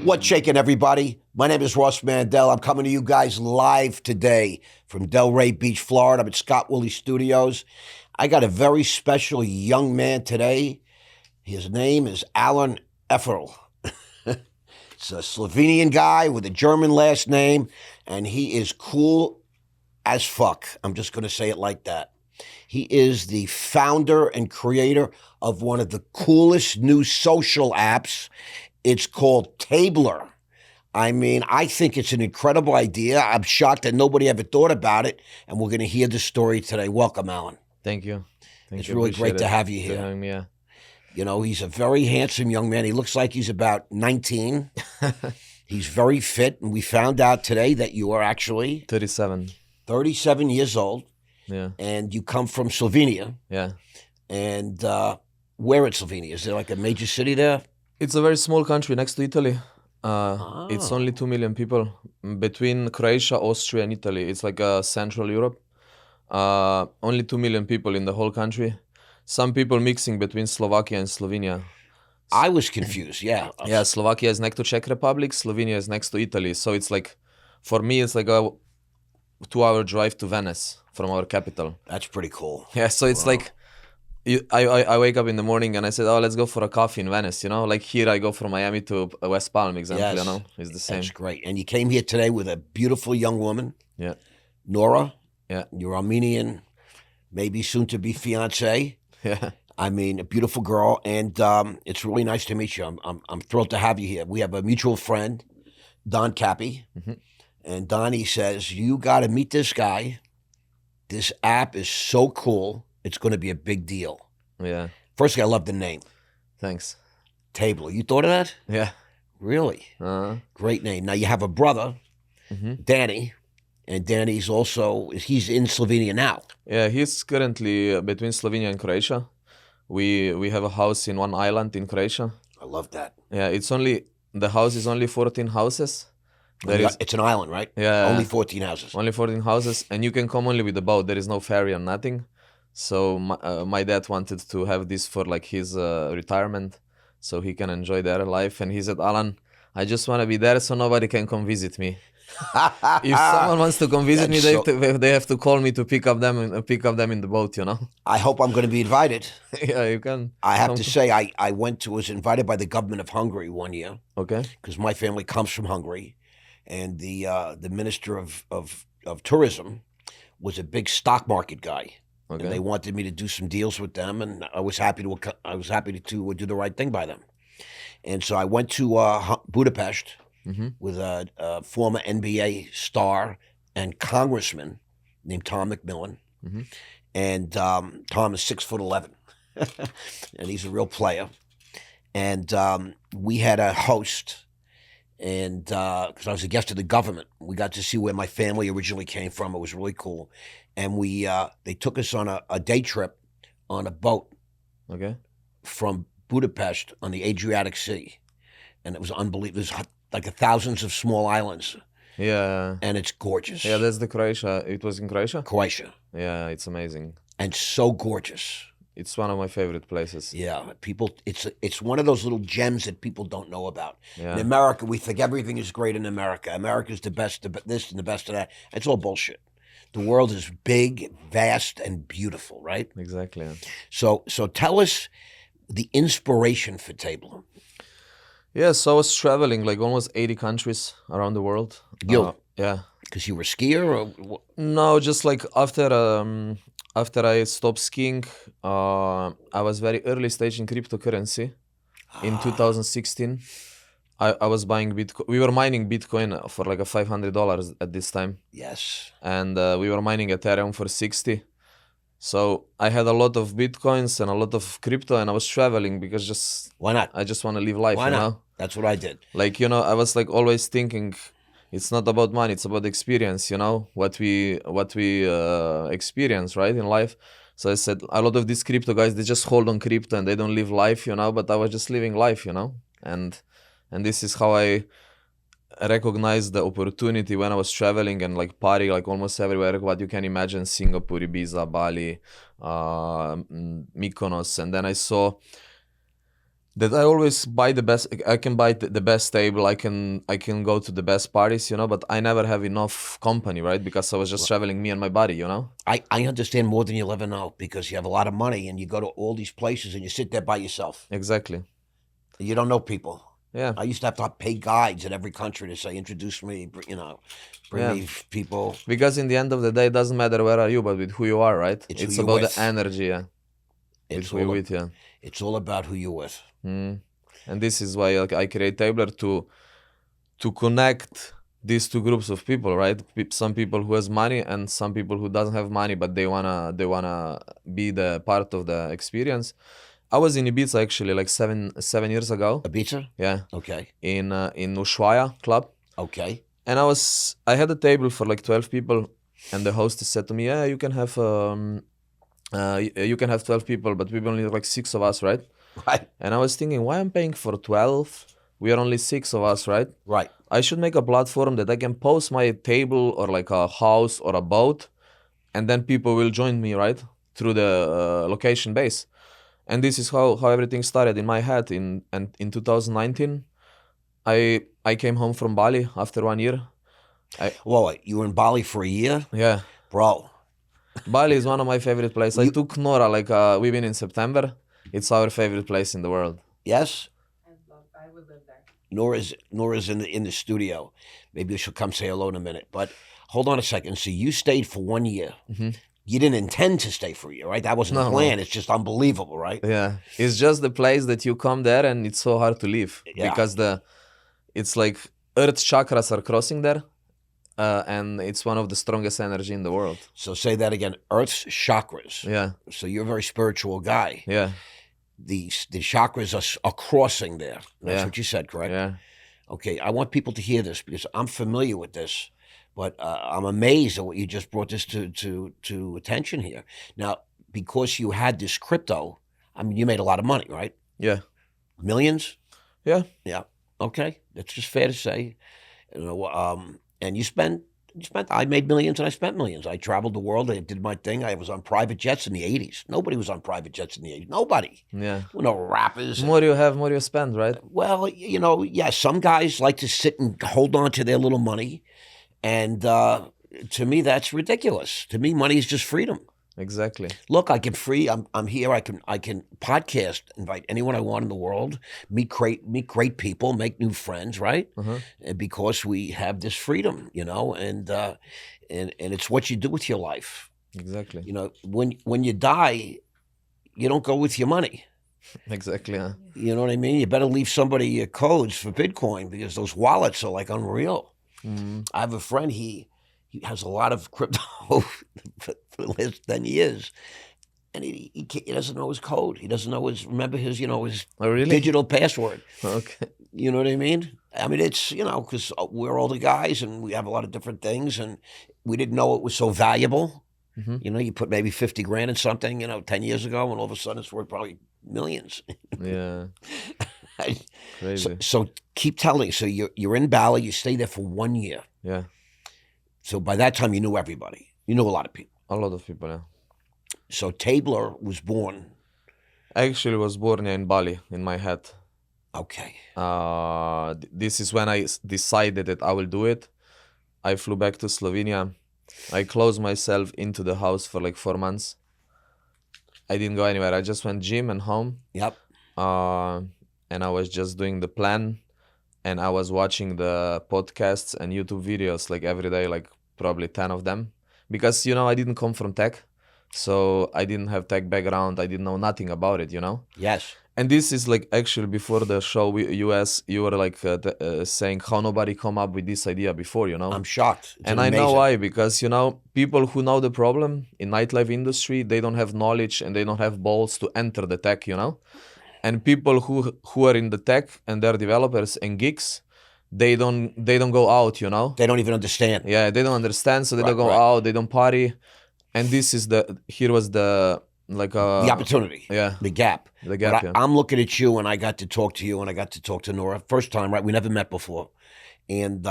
What's shaking, everybody? My name is Ross Mandell. I'm coming to you guys live today from Delray Beach, Florida. I'm at Scott Woolley Studios. I got a very special young man today. His name is Alan Eferl. It's a Slovenian guy with a German last name, and he is cool as fuck. I'm just going to say it like that. He is the founder and creator of one of the coolest new social apps. It's called Tabler. I mean, I think it's an incredible idea. I'm shocked that nobody ever thought about it, and we're going to hear the story today. Welcome, Alan. Thank you. It's really great to have you here. Yeah. You know, he's a very handsome young man. He looks like he's about 19. He's very fit, and we found out today that you are actually 37 years old. Yeah. And you come from Slovenia. Yeah. And where in Slovenia? Is there like a major city there? It's a very small country next to Italy. It's only 2 million people between Croatia, Austria, and Italy. It's like Central Europe. Only 2 million people in the whole country. Some people mixing between Slovakia and Slovenia. I was confused, yeah. Yeah, Slovakia is next to Czech Republic, Slovenia is next to Italy. So it's like, for me, it's like a 2-hour drive to Venice from our capital. That's pretty cool. Yeah, so it's like, I wake up in the morning and I said, oh, let's go for a coffee in Venice, you know? Like here I go from Miami to West Palm, example, Yes. you know? It's the same. That's great. And you came here today with a beautiful young woman, Yeah. Nora. Yeah. Your Armenian, maybe soon to be fiance. Yeah. I mean, a beautiful girl, and it's really nice to meet you. I'm thrilled to have you here. We have a mutual friend, Don Cappy, and Donnie says you got to meet this guy. This app is so cool. It's going to be a big deal. Yeah. Firstly, I love the name, Thanks. Tabler. You thought of that? Yeah. Really? Great name. Now you have a brother, Danny, and Danny's he's in Slovenia now. Yeah, he's currently between Slovenia and Croatia. We have a house in one island in Croatia. I love that. Yeah, the house is only 14 houses. It's an island, right? Yeah. Only 14 houses. Only 14 houses, and you can come only with the boat. There is no ferry or nothing. So my dad wanted to have this for like his retirement, so he can enjoy their life. And he said, Alan, I just want to be there so nobody can come visit me. If someone wants to come visit me, they have to call me to pick up them in the boat, you know. I hope I'm going to be invited. Yeah, you can. I have to say, I was invited by the government of Hungary one year. Okay. Because my family comes from Hungary, and the minister of tourism was a big stock market guy. Okay. And they wanted me to do some deals with them, and I was happy to do the right thing by them. And so I went to Budapest with a former NBA star and congressman named Tom McMillan. And Tom is 6'11", and he's a real player. And we had a host, and because I was a guest of the government, we got to see where my family originally came from. It was really cool. And they took us on a day trip on a boat from Budapest on the Adriatic Sea. And it was unbelievable. There's like thousands of small islands. Yeah. And it's gorgeous. Yeah, that's the Croatia. It was in Croatia? Croatia. Yeah, it's amazing. And so gorgeous. It's one of my favorite places. Yeah, it's one of those little gems that people don't know about. Yeah. In America, we think everything is great in America. America's the best of this and the best of that. It's all bullshit. The world is big, vast, and beautiful, right? Exactly. Yeah. So tell us the inspiration for Tabler. Yeah, so I was traveling like almost 80 countries around the world. You? Yeah. Because you were a skier? Or No, just like after I stopped skiing, I was very early stage in cryptocurrency. In 2016, I was buying Bitcoin. We were mining Bitcoin for like $500 at this time. Yes. And we were mining Ethereum for 60. So I had a lot of Bitcoins and a lot of crypto, and I was traveling because why not? I just want to live life. Why not? You know? That's what I did. Like, you know, I was like always thinking, it's not about money, it's about experience, you know, what we experience, right, in life. So I said, a lot of these crypto guys, they just hold on crypto and they don't live life, you know, but I was just living life, you know, and this is how I recognized the opportunity when I was traveling and like partying like almost everywhere, what you can imagine, Singapore, Ibiza, Bali, Mykonos. And then I saw That I always buy the best. I can buy the best table. I can go to the best parties, but I never have enough company, right? Because I was just traveling, me and my buddy. I understand more than you'll ever know because you have a lot of money and you go to all these places and you sit there by yourself. Exactly. You don't know people. Yeah. I used to have to pay guides in every country to say, introduce me, bring Yeah. me people. Because in the end of the day, it doesn't matter where are you, but with who you are, right? It's who It's you're about with. the energy, yeah. With It's who you're all, with, yeah. it's all about who you're with. And this is why I create Tabler to connect these two groups of people, right? Some people who has money and some people who doesn't have money, but they wanna be the part of the experience. I was in Ibiza actually like seven years ago. Ibiza? Yeah. Okay. In Ushuaia club. Okay. And I had a table for like 12 people, and the hostess said to me, "Yeah, you can have 12 people, but we only like 6 of us, right?" Right. And I was thinking, why I'm paying for 12? We are only 6 of us, right? Right. I should make a platform that I can post my table or like a house or a boat, and then people will join me, right? Through the location base. And this is how everything started in my head. In 2019, I came home from Bali after 1 year. Whoa, you were in Bali for a year? Yeah. Bro. Bali is one of my favorite places. I took Nora, like we've been in September. It's our favorite place in the world. Yes? I would live there. Nora's in the studio. Maybe she'll come say hello in a minute. But hold on a second. So you stayed for 1 year. Mm-hmm. You didn't intend to stay for a year, right? That wasn't the plan. It's just unbelievable, right? Yeah. It's just the place that you come there and it's so hard to leave. Yeah. Because it's like earth chakras are crossing there. And it's one of the strongest energy in the world. So say that again. Earth's chakras. Yeah. So you're a very spiritual guy. Yeah. The chakras are crossing there. That's what you said, correct? Yeah. Okay, I want people to hear this because I'm familiar with this, but I'm amazed at what you just brought this to attention here. Now, because you had this crypto, I mean, you made a lot of money, right? Yeah. Millions? Yeah. Yeah. Okay, that's just fair to say. And you spent. I made millions and I spent millions. I traveled the world. I did my thing. I was on private jets in the 80s. Nobody was on private jets in the 80s. Nobody. Yeah. No rappers. The more you have, more you spend, right? Well, yeah, some guys like to sit and hold on to their little money. And to me, that's ridiculous. To me, money is just freedom. Exactly. Look, I'm here. I can podcast, invite anyone I want in the world, meet great people, make new friends, right? And because we have this freedom, and it's what you do with your life. Exactly. When you die, you don't go with your money. Exactly. Yeah. You know what I mean? You better leave somebody your codes for Bitcoin because those wallets are like unreal. I have a friend. He has a lot of crypto for the last 10 years. And he doesn't know his code. He doesn't know his digital password. Okay. You know what I mean? I mean, it's, because we're older guys and we have a lot of different things and we didn't know it was so valuable. You put maybe 50 grand in something, 10 years ago and all of a sudden it's worth probably millions. Yeah. Crazy. So keep telling. So you're in Bali, you stay there for 1 year. Yeah. So by that time, you knew everybody. You knew a lot of people. A lot of people, yeah. So Tabler was born. I actually was born in Bali, in my head. Okay. This is when I decided that I will do it. I flew back to Slovenia. I closed myself into the house for like 4 months. I didn't go anywhere. I just went gym and home. Yep. And I was just doing the plan. And I was watching the podcasts and YouTube videos like every day, like probably 10 of them. Because, I didn't come from tech. So I didn't have tech background. I didn't know nothing about it, Yes. And this is like actually before the show, you were like saying how nobody come up with this idea before, I'm shocked. It's and amazing. I know why, because, people who know the problem in nightlife industry, they don't have knowledge and they don't have balls to enter the tech, And people who are in the tech and they're developers and geeks, they don't go out, They don't even understand. Yeah, they don't understand, so they don't go out, they don't party. And this is the opportunity. Yeah. The gap. The gap, But yeah. I'm looking at you and I got to talk to you and I got to talk to Nora. First time, right? We never met before. And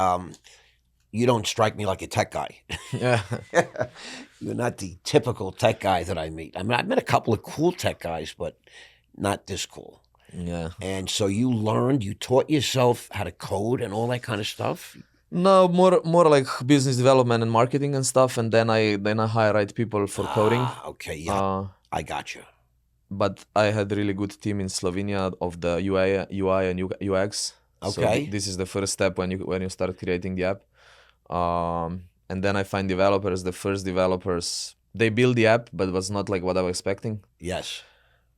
you don't strike me like a tech guy. Yeah. You're not the typical tech guy that I meet. I mean, I've met a couple of cool tech guys, but not this cool. Yeah. And so you taught yourself how to code and all that kind of stuff. No, more like business development and marketing and stuff, and then I hire people for coding. Okay, yeah, I got you. But I had a really good team in Slovenia of the UI and UX. So Okay. this is the first step when you start creating the app. And then I find developers. The first developers, they build the app, but it was not like what I was expecting. Yes.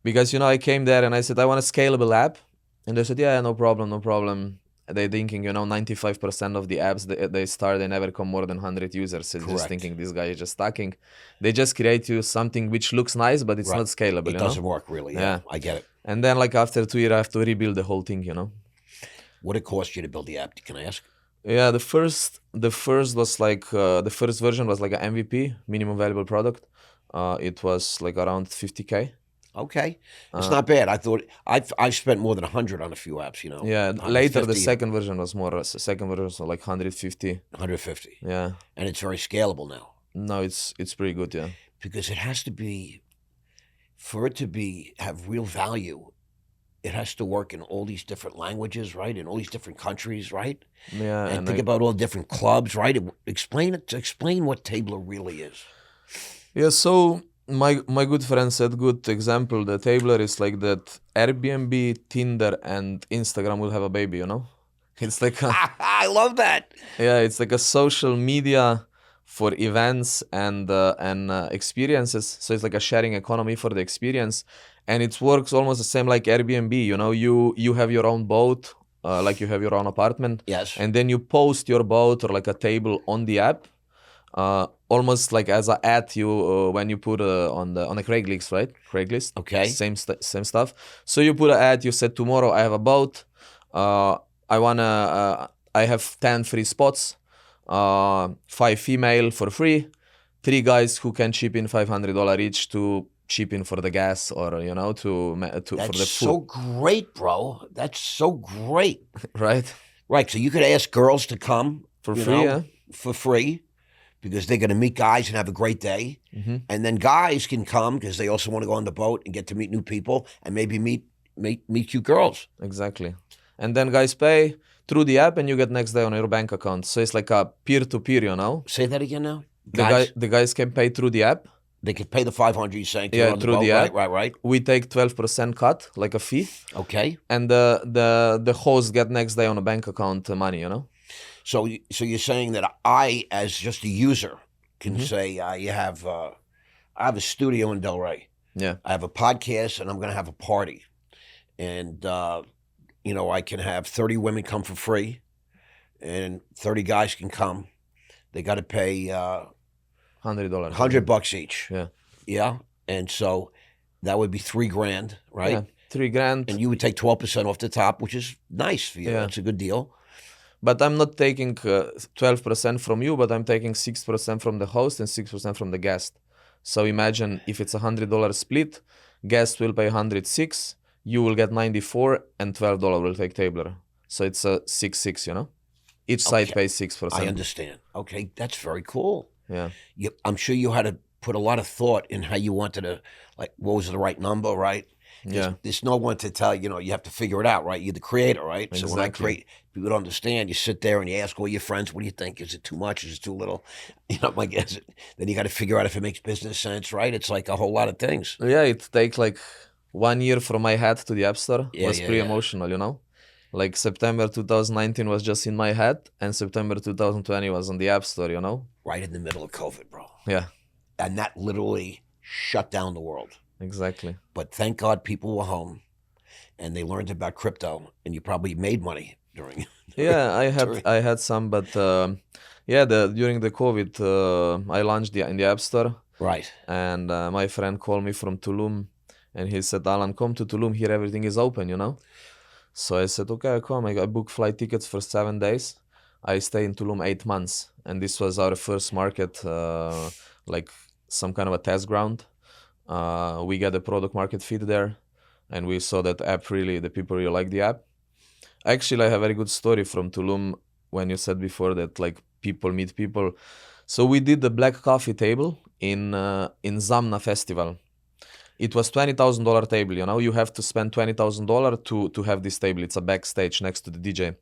Because I came there and I said I want a scalable app, and they said yeah, no problem, no problem. They thinking 95% of the apps they start, they never come more than 100 users. So just thinking this guy is just stacking. They just create you something which looks nice, but it's not scalable. It doesn't work really. Yeah, I get it. And then like after 2 years, I have to rebuild the whole thing. What it cost you to build the app? Can I ask? Yeah, the first was like the first version was like an MVP, minimum valuable product. It was like around 50K. Okay, it's not bad. I thought I've spent more than 100 on a few apps. Yeah, later the second version was more. Second version was like 150. 150. Yeah, and it's very scalable now. No, it's pretty good. Yeah, because it has to be, for it to have real value, it has to work in all these different languages, right? In all these different countries, right? Yeah, and think about all the different clubs, right? Explain what Tabler really is. Yeah, so my good friend said good example. The Tabler is like that Airbnb, Tinder, and Instagram will have a baby. It's like I love that. Yeah, it's like a social media for events and experiences. So it's like a sharing economy for the experience, and it works almost the same like Airbnb. You have your own boat, like you have your own apartment. Yes. And then you post your boat or like a table on the app, almost like as an ad. When you put on a Craigslist, right? Craigslist. Okay. Same stuff. So you put an ad. You said tomorrow I have a boat. I have 10 free spots, 5 female for free, 3 guys who can chip in $500 each to chip in for the gas or for the food. That's so great, bro. That's so great. Right. Right. So you could ask girls to come for free, for free, because they're going to meet guys and have a great day, and then guys can come because they also want to go on the boat and get to meet new people and maybe meet you girls. Exactly. And then guys pay through the app and you get next day on your bank account. So it's like a peer-to-peer, Say that again now. The guys can pay through the app. They can pay the $500 you're saying through the app. Right. We take 12% cut, like a fee. Okay. And the host get next day on a bank account money, So you're saying that I, as just a user, can say I have a studio in Delray. Yeah. I have a podcast and I'm going to have a party. And I can have 30 women come for free, and 30 guys can come. They got to pay $100, $100 each. Yeah, yeah, and so that would be $3,000, right? Yeah, $3,000, and you would take 12% off the top, which is nice for you. Yeah, it's a good deal. But I'm not taking 12% from you, but I'm taking 6% from the host and 6% from the guest. So imagine if it's $100 split, guest will pay 106. You will get 94 and $12 will take Tabler. So it's a 6-6, Each side pays 6%. I understand. Okay, that's very cool. Yeah. I'm sure you had to put a lot of thought in how you wanted to, like, what was the right number, right? There's no one to tell, you have to figure it out, right? You're the creator, right? Exactly. So when I create, people don't understand. You sit there and you ask all your friends, what do you think? Is it too much? Is it too little? Then you got to figure out if it makes business sense, right? It's like a whole lot of things. Yeah, it takes like 1 year from my head to the App Store. Was pretty emotional, Like September 2019 was just in my head, and September 2020 was on the App Store, Right in the middle of COVID, bro. Yeah. And that literally shut down the world. Exactly. But thank God people were home and they learned about crypto, and you probably made money during. Yeah, I had some, but during the COVID, I launched in the App Store. Right. And my friend called me from Tulum, and he said, Alan, come to Tulum. Here everything is open, So I said, okay, I come. I booked flight tickets for 7 days. I stay in Tulum 8 months, and this was our first market, like some kind of a test ground. We got a product market fit there, and we saw that app the people really like the app. Actually, I have a very good story from Tulum when you said before that like people meet people. So we did the black coffee table in Zamna Festival. it was $20,000 table. You know, you have to spend $20,000 to have this table. It's a backstage next to the DJ.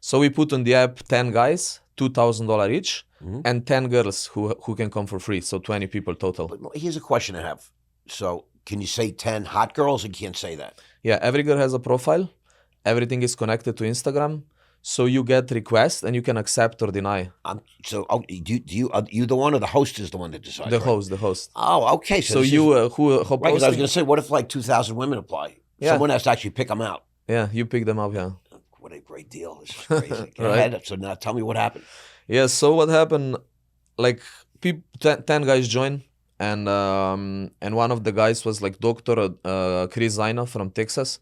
So we put on the app 10 guys, $2,000 each, and 10 girls who can come for free. So 20 people total. But here's a question I have. So can you say 10 hot girls? You can't say that. Yeah, every girl has a profile. Everything is connected to Instagram. So you get requests and you can accept or deny. You the one, or the host is the one that decides? The right? host. Oh, okay. So you right, because I was posting? going to say, what if like 2,000 women apply? Yeah. Someone has to actually pick them out. Yeah, you pick them up. Yeah. What a great deal! This is crazy. Go Right. ahead. So now tell me what happened. Yeah. So what happened? Like 10 guys joined, and one of the guys was like Dr. Chris Zaina from Texas,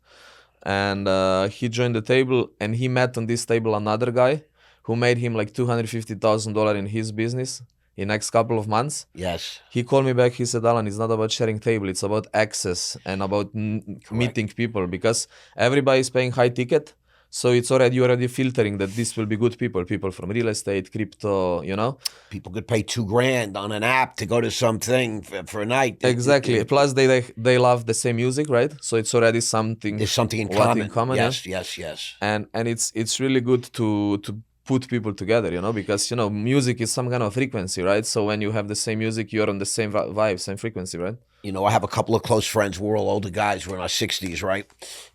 and he joined the table, and he met on this table another guy who made him like $250,000 in his business in next couple of months. Yes. He called me back. He said, Alan, it's not about sharing table. It's about access and about meeting people, because everybody is paying high ticket. So it's you're already filtering that this will be good people from real estate, crypto, you know. People could pay $2,000 on an app to go to something for a night. Exactly. Plus they love the same music, right? So it's already something. There's something in common. Yes, yeah? yes. And it's really good to put people together, you know, because, you know, music is some kind of frequency, right? So when you have the same music, you're on the same vibe, same frequency, right? You know, I have a couple of close friends. We're all older guys. We're in our 60s, right?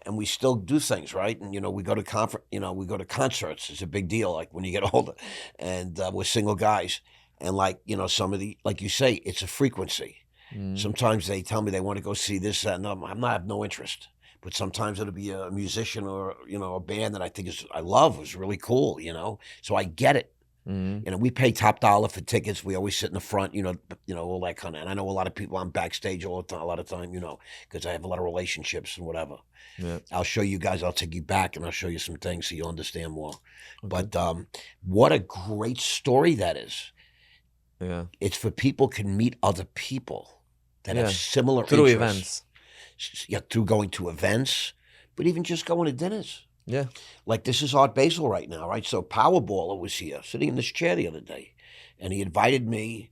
And we still do things, right? And, you know, we go to we go to concerts. It's a big deal, like when you get older. And we're single guys. And like, you know, like you say, it's a frequency. Sometimes they tell me they want to go see this, that, and I have no interest. But sometimes it'll be a musician or, you know, a band that I love, was really cool, you know? So I get it. You know, we pay top dollar for tickets. We always sit in the front, you know, all that kind of. And I know a lot of people. I'm backstage a lot of time, you know, because I have a lot of relationships and whatever. Yeah. I'll show you guys. I'll take you back and I'll show you some things so you'll understand more. Okay. But what a great story that is. Yeah. It's for people can meet other people that have similar through interests. events. Yeah, through going to events, but even just going to dinners. Yeah. Like this is Art Basel right now, right? So Powerballer was here, sitting in this chair the other day, and he invited me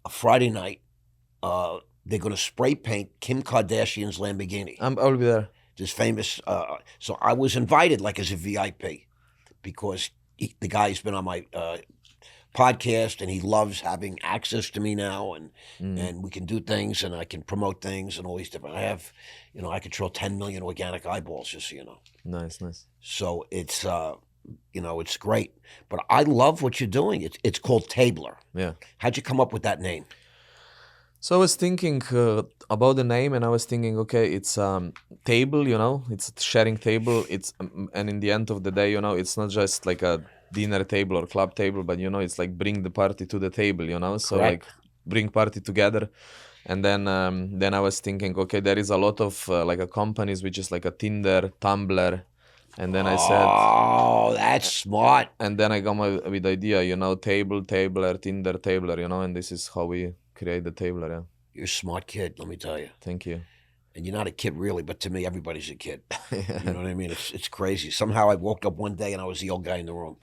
a Friday night. They're going to spray paint Kim Kardashian's Lamborghini. I'll be there. This famous. So I was invited like as a VIP because the guy's been on my podcast and he loves having access to me now, and we can do things and I can promote things and all these different. I control 10 million organic eyeballs, just so you know. Nice. So it's it's great. But I love what you're doing. It's called Tabler. Yeah. How'd you come up with that name? So I was thinking about the name, and I was thinking, okay, it's table, you know, it's a sharing table. It's and in the end of the day, you know, it's not just like a dinner table or club table, but you know, it's like bring the party to the table, you know. So Correct. like bring party together. And then I was thinking, okay, there is a lot of like a companies which is like a Tinder, Tumblr, and then I said, oh, that's smart. and then I come with the idea, you know, Tabler, Tinder, Tabler, you know, and this is how we create the Tabler. Yeah. You're a smart kid, let me tell you. Thank you. And you're not a kid really, but to me, everybody's a kid. You know what I mean? It's crazy. Somehow I woke up one day and I was the old guy in the room.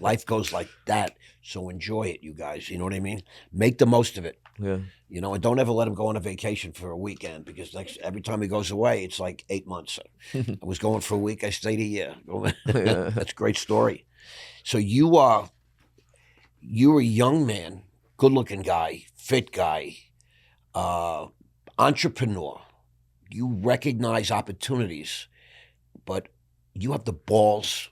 Life goes like that, so enjoy it, you guys. You know what I mean? Make the most of it. Yeah. You know, and don't ever let him go on a vacation for a weekend, because every time he goes away, it's like 8 months. I was going for a week, I stayed a year. That's a great story. So you're a young man, good-looking guy, fit guy, entrepreneur. You recognize opportunities, but you have the balls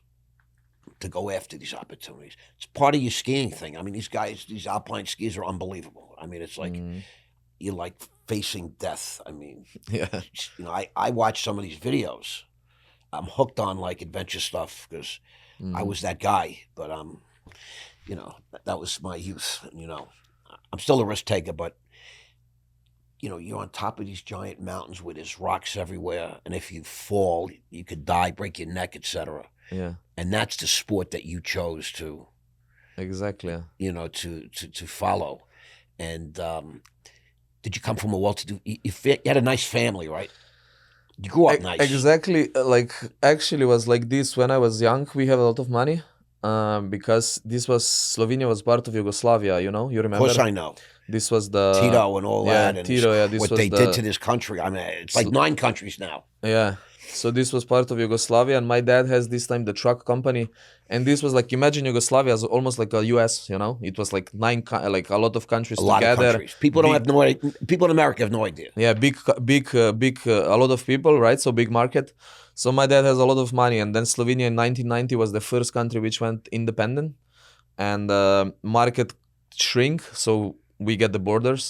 to go after these opportunities. It's part of your skiing thing. I mean, these alpine skiers are unbelievable. I mean, it's like you're like facing death. I mean, Yeah. you know, I watch some of these videos. I'm hooked on like adventure stuff because I was that guy. But you know, that was my youth. You know, I'm still a risk taker, but you know, you're on top of these giant mountains where there's rocks everywhere, and if you fall, you could die, break your neck, etc. Yeah. And that's the sport that you chose to, Exactly. Yeah. you know, to follow. And did you come from a well-to-do? You had a nice family, right? You grew up nice. Exactly. Like actually was like this when I was young. We have a lot of money because Slovenia was part of Yugoslavia. You know, you Of remember? course, I know. This was the Tito and all that, and Tito. Yeah, this what was they the did to this country. I mean, it's like 9 countries now. yeah. So this was part of Yugoslavia, and my dad has this time the truck company, and this was like, imagine Yugoslavia as almost like a US. It was like like a lot of countries A lot together. of countries. People don't have no idea. People in America have no idea. Yeah, big, a lot of people, right? So big market. So my dad has a lot of money, and then Slovenia in 1990 was the first country which went independent, and market shrink. So we get the borders,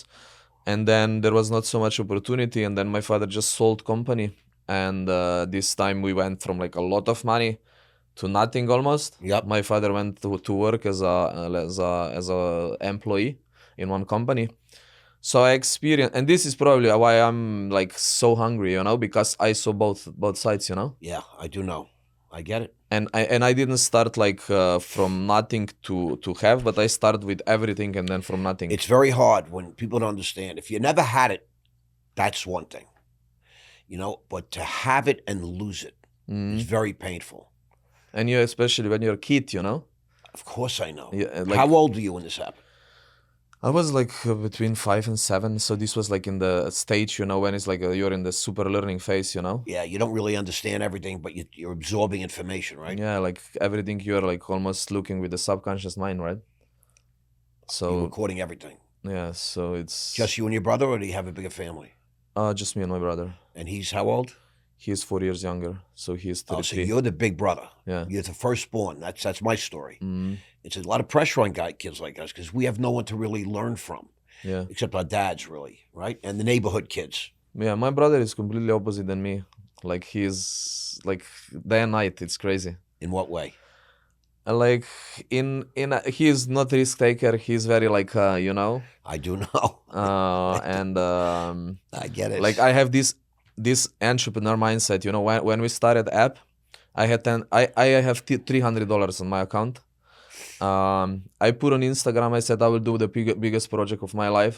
and then there was not so much opportunity, and then my father just sold company, and this time we went from like a lot of money to nothing almost. Yep. My father went to work as a employee in one company. So I experienced, and this is probably why I'm like so hungry, because I saw both sides, Yeah, I do know. I get it. And I didn't start like from nothing to have, but I started with everything and then from nothing. It's very hard when people don't understand. If you never had it, that's one thing, but to have it and lose it is very painful. And you, especially when you're a kid, Of course I know. Yeah, How old were you when this happened? I was like between 5 and 7, so this was like in the stage, when it's like you're in the super learning phase, Yeah, you don't really understand everything, but you're absorbing information, right? Yeah, like everything you're like almost looking with the subconscious mind, right? You're So recording everything. yeah, so it's Just you and your brother, or do you have a bigger family? just me and my brother. And he's how old? He is 4 years younger, so he is Oh, so 33. you're the big brother. Yeah. You're the firstborn. That's my story. Mhm. It's a lot of pressure on kids like us because we have no one to really learn from, Yeah. except our dads, really, right? And the neighborhood kids. Yeah, my brother is completely opposite than me. Like he's like day and night. It's crazy. In what way? Like he's not risk taker. He's very like I do know. and I get it. like I have this entrepreneur mindset. When we started app, I had I have $300 on my account. I put on Instagram. I said I will do the biggest project of my life.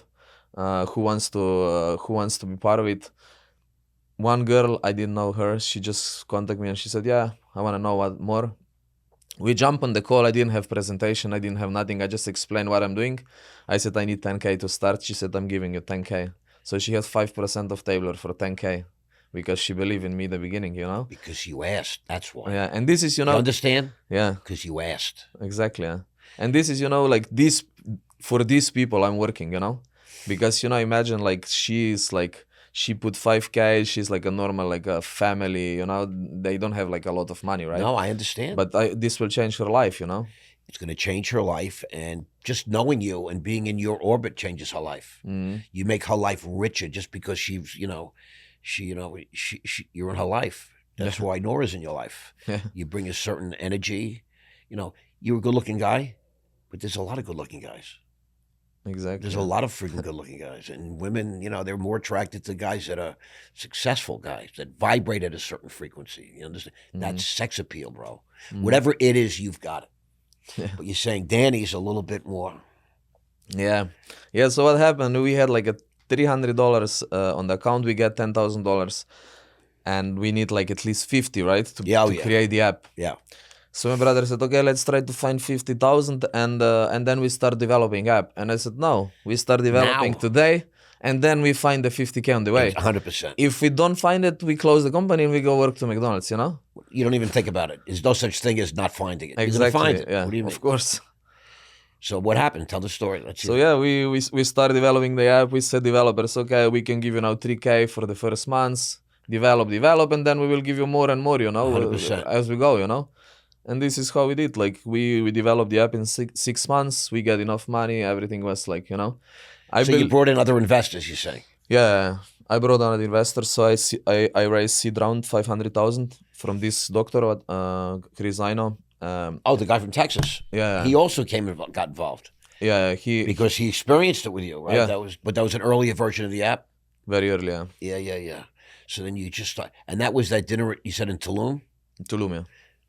Who wants to be part of it? One girl, I didn't know her. She just contacted me and she said, "Yeah, I want to know what more." We jump on the call. I didn't have presentation. I didn't have nothing. I just explained what I'm doing. I said I need 10K to start. She said I'm giving you 10K. So she has 5% of Tabler for 10K because she believed in me in the beginning. Because you asked. That's why. Yeah, and this is You understand? Yeah, Because you asked. exactly. Yeah. And this is like this for these people I'm working. Because imagine like she put 5K. She's like a normal like a family. They don't have like a lot of money, right? No, I understand. But this will change her life. It's going to change her life, and just knowing you and being in your orbit changes her life. Mm-hmm. You make her life richer just because she's, you're in her life. That's why Nora's in your life. Yeah. You bring a certain energy. You're a good-looking guy, but there's a lot of good-looking guys. Exactly. There's a lot of freaking good-looking guys, and women, they're more attracted to guys that are successful guys that vibrate at a certain frequency. You understand? That's sex appeal, bro. Whatever it is, you've got it. Yeah. But you're saying Danny's a little bit more. Yeah. So what happened? We had like a $300 on the account. We get $10,000, and we need like at least 50, right, to create the app. Yeah. So my brother said, "Okay, let's try to find 50,000, and then we start developing app." And I said, "No, we start developing Now. today, and then we find the 50K on the way. 100%. If we don't find it, we close the company and we go work to McDonald's. You don't even think about it. There's no such thing as not finding it. Exactly. You're gonna find it. Yeah. What do you mean? Of course. So what happened? Tell the story. Let's So hear it. yeah, we started developing the app. We said developers, okay, we can give you now 3K for the first months. Develop, and then we will give you more and more. 100%. As we go. And this is how we did. Like we developed the app in 6 months. We get enough money. Everything was like So you brought in other investors, you say? Yeah, I brought on an investor. So I raised seed round 500,000 from this doctor, Chris Aino. The guy from Texas. Yeah. He also got involved Yeah, because he experienced it with you, right? Yeah. That was an earlier version of the app. very early. Yeah. Yeah. So then you just start, and that was that dinner you said in Tulum, Tulum, yeah.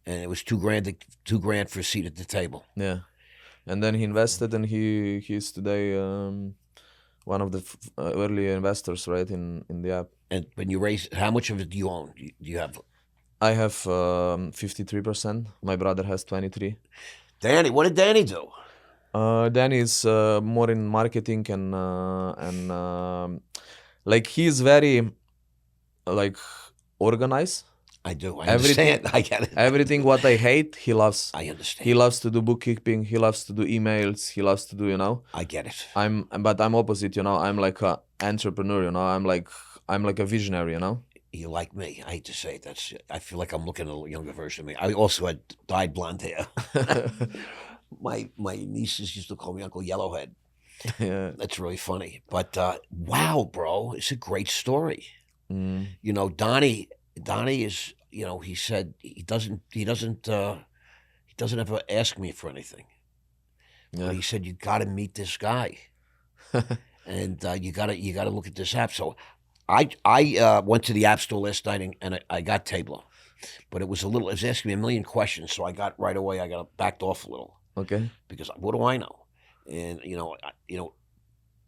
and it was $2,000 for a seat at the table. Yeah, and then he invested, and he's today one of the early investors, right, in the app. And when you raise, how much of it do you own? Do you have? I have 53%. My brother has 23. Danny, what did Danny do? Danny is more in marketing and like he's very like organized. I do. I Everything- understand. I get it. Everything what I hate, he loves. I understand. He loves to do bookkeeping. He loves to do emails. He loves to do, I get it. But I'm opposite, I'm like a entrepreneur, I'm like a visionary, You like me. I hate to say it. I feel like I'm looking at a younger version of me. I also had dyed blonde hair. My nieces used to call me Uncle Yellowhead. Yeah. That's really funny. But wow, bro, it's a great story. Mm. Donnie is. He said he doesn't ever ask me for anything. Yeah. But he said you got to meet this guy, and you got to look at this app. So I went to the app store last night and I got Tableau, but it was asking me a million questions. So I got backed off a little. Okay. Because what do I know? And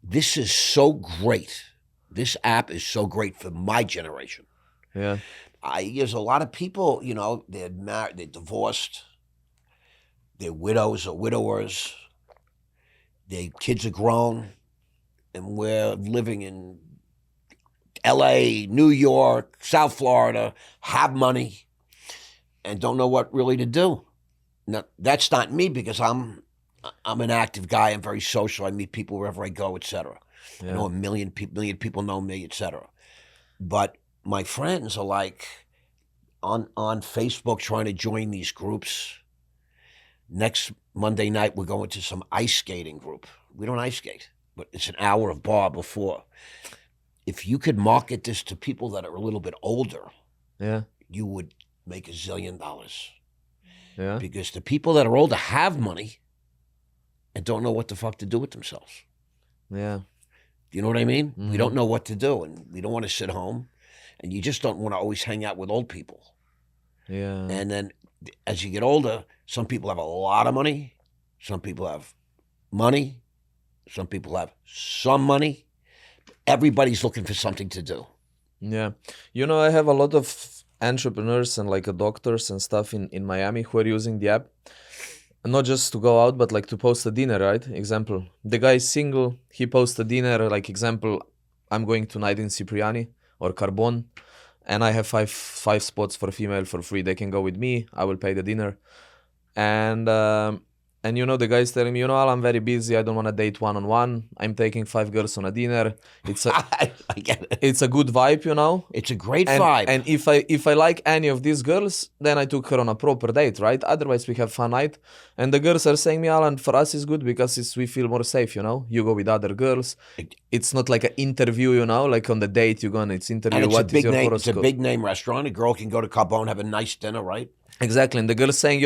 this is so great. This app is so great for my generation. Yeah. There's a lot of people, they're married, they're divorced, they're widows or widowers, their kids are grown, and we're living in LA, New York, South Florida, have money, and don't know what really to do. Now, that's not me because I'm an active guy. I'm very social. I meet people wherever I go, etc. Yeah. I know a million people know me, etc. But my friends are like on Facebook trying to join these groups. Next Monday night, we're going to some ice skating group. We don't ice skate, but it's an hour of bar before. If you could market this to people that are a little bit older, Yeah. you would make $1 zillion. Yeah. Because the people that are older have money and don't know what the fuck to do with themselves. Yeah. You know what I mean? Mm-hmm. We don't know what to do, and we don't want to sit home, and you just don't want to always hang out with old people. Yeah. And then as you get older, some people have a lot of money, some people have money, some people have some money. Everybody's looking for something to do. Yeah. I have a lot of entrepreneurs and like doctors and stuff in Miami who are using the app. Not just to go out, but like to post a dinner, right? Example, the guy is single, he posts a dinner, like example, I'm going tonight in Cipriani or Carbon, and I have five spots for female for free. They can go with me, I will pay the dinner. And the guy is telling me, Al, I'm very busy, I don't want to date one-on-one. I'm taking 5 girls on a dinner. It's a I get it. it's a good vibe, It's a great and, vibe. And if I like any of these girls, then I took her on a proper date, right? Otherwise, we have fun night. And the girls are saying me, Alan, for us it's good because we feel more safe, You go with other girls. It's not like an interview, like on the date you go and it's interview. And What is your it's horoscope? a big name restaurant. A girl can go to Carbone, have a nice dinner, right? Exactly. And the girl saying,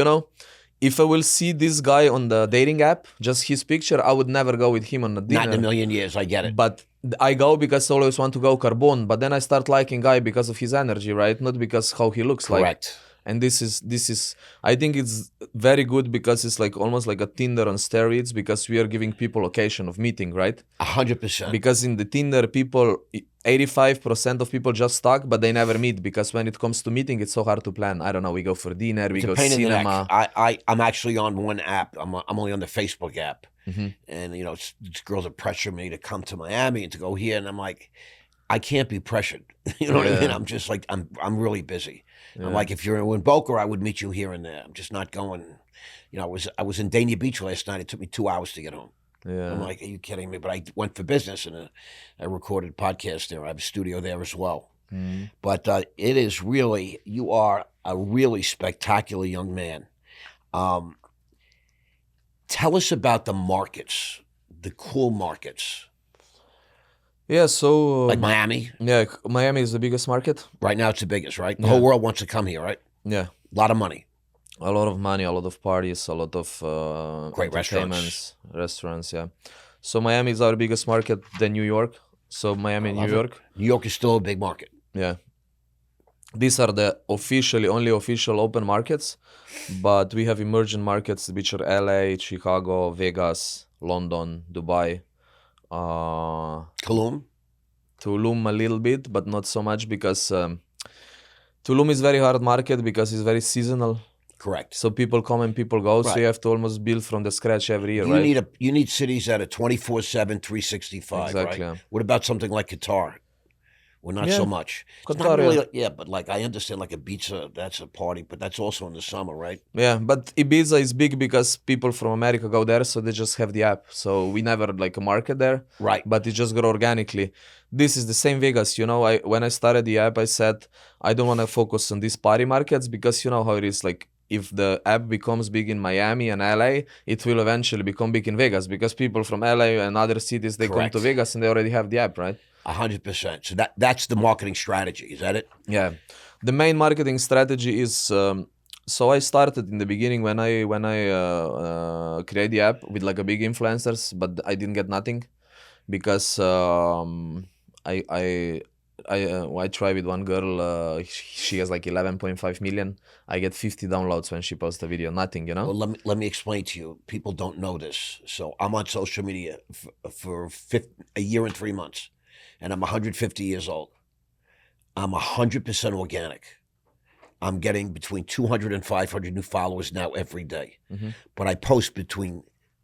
if I will see this guy on the dating app, just his picture, I would never go with him on a dinner. Not in a million years, I get it. But I go because I always want to go Carbon. But then I start liking guy because of his energy, right? Not because how he looks like. Correct. And this is I think it's very good because it's like almost like a Tinder on steroids because we are giving people occasion of meeting, right? 100%. Because in the Tinder, 85% of people just talk, but they never meet because when it comes to meeting, it's so hard to plan. I don't know, we go for dinner, we It's go a pain in the neck. cinema. I'm actually on one app. I'm only on the Facebook app. Mm-hmm. And, these girls are pressuring me to come to Miami and to go here. And I'm like, I can't be pressured. You know what I mean? I'm just like, I'm really busy. Yeah. I'm like, if you're in Boca, I would meet you here and there. I'm just not going. I was in Dania Beach last night. It took me 2 hours to get home. Yeah. I'm like, are you kidding me? But I went for business and I recorded a podcast there. I have a studio there as well. Mm. But it is really, you are a really spectacular young man. Tell us about the markets, the cool markets. Yeah, so Like Miami. Yeah, Miami is the biggest market. Right now it's the biggest, right? The Yeah. whole world wants to come here, right? Yeah, A lot of money. a lot of money, a lot of parties, a lot of Great entertainments, restaurants. Yeah, so Miami is our biggest market, then New York. So Miami and love New it. York. New York is still a big market. Yeah, these are the only official open markets, but we have emerging markets which are LA, Chicago, Vegas, London, Dubai. Tulum a little bit, but not so much because Tulum is very hard market because it's very seasonal. Correct. So people come and people go. So Right. you have to almost build from the scratch every year, right? You need cities that are 24/7, 365, Exactly, right? yeah. What about something like Qatar? Well, not Yeah. so much. It's Qatar, not really, yeah. but like I understand, like Ibiza, that's a party, but that's also in the summer, right? Yeah, but Ibiza is big because people from America go there, so they just have the app. So we never like a market there, Right. but it just grow organically. This is the same Vegas, you know. When I started the app, I said I don't want to focus on these party markets because you know how it is. Like if the app becomes big in Miami and LA, it will eventually become big in Vegas because people from LA and other cities they come Correct. to Vegas and they already have the app, right? 100%. So that's the marketing strategy. Is that it? Yeah, the main marketing strategy is so I started in the beginning when I create the app with like a big influencers, but I didn't get nothing because I I I try with one girl. She has like 11.5 million. I get 50 downloads when she posts a video. Nothing, you know. Well, let me explain to you. People don't know this. So I'm on social media for a year and 3 months, and I'm 150 years old. I'm 100% organic. I'm getting between 200 and 500 new followers now every day. Mhm. But I post between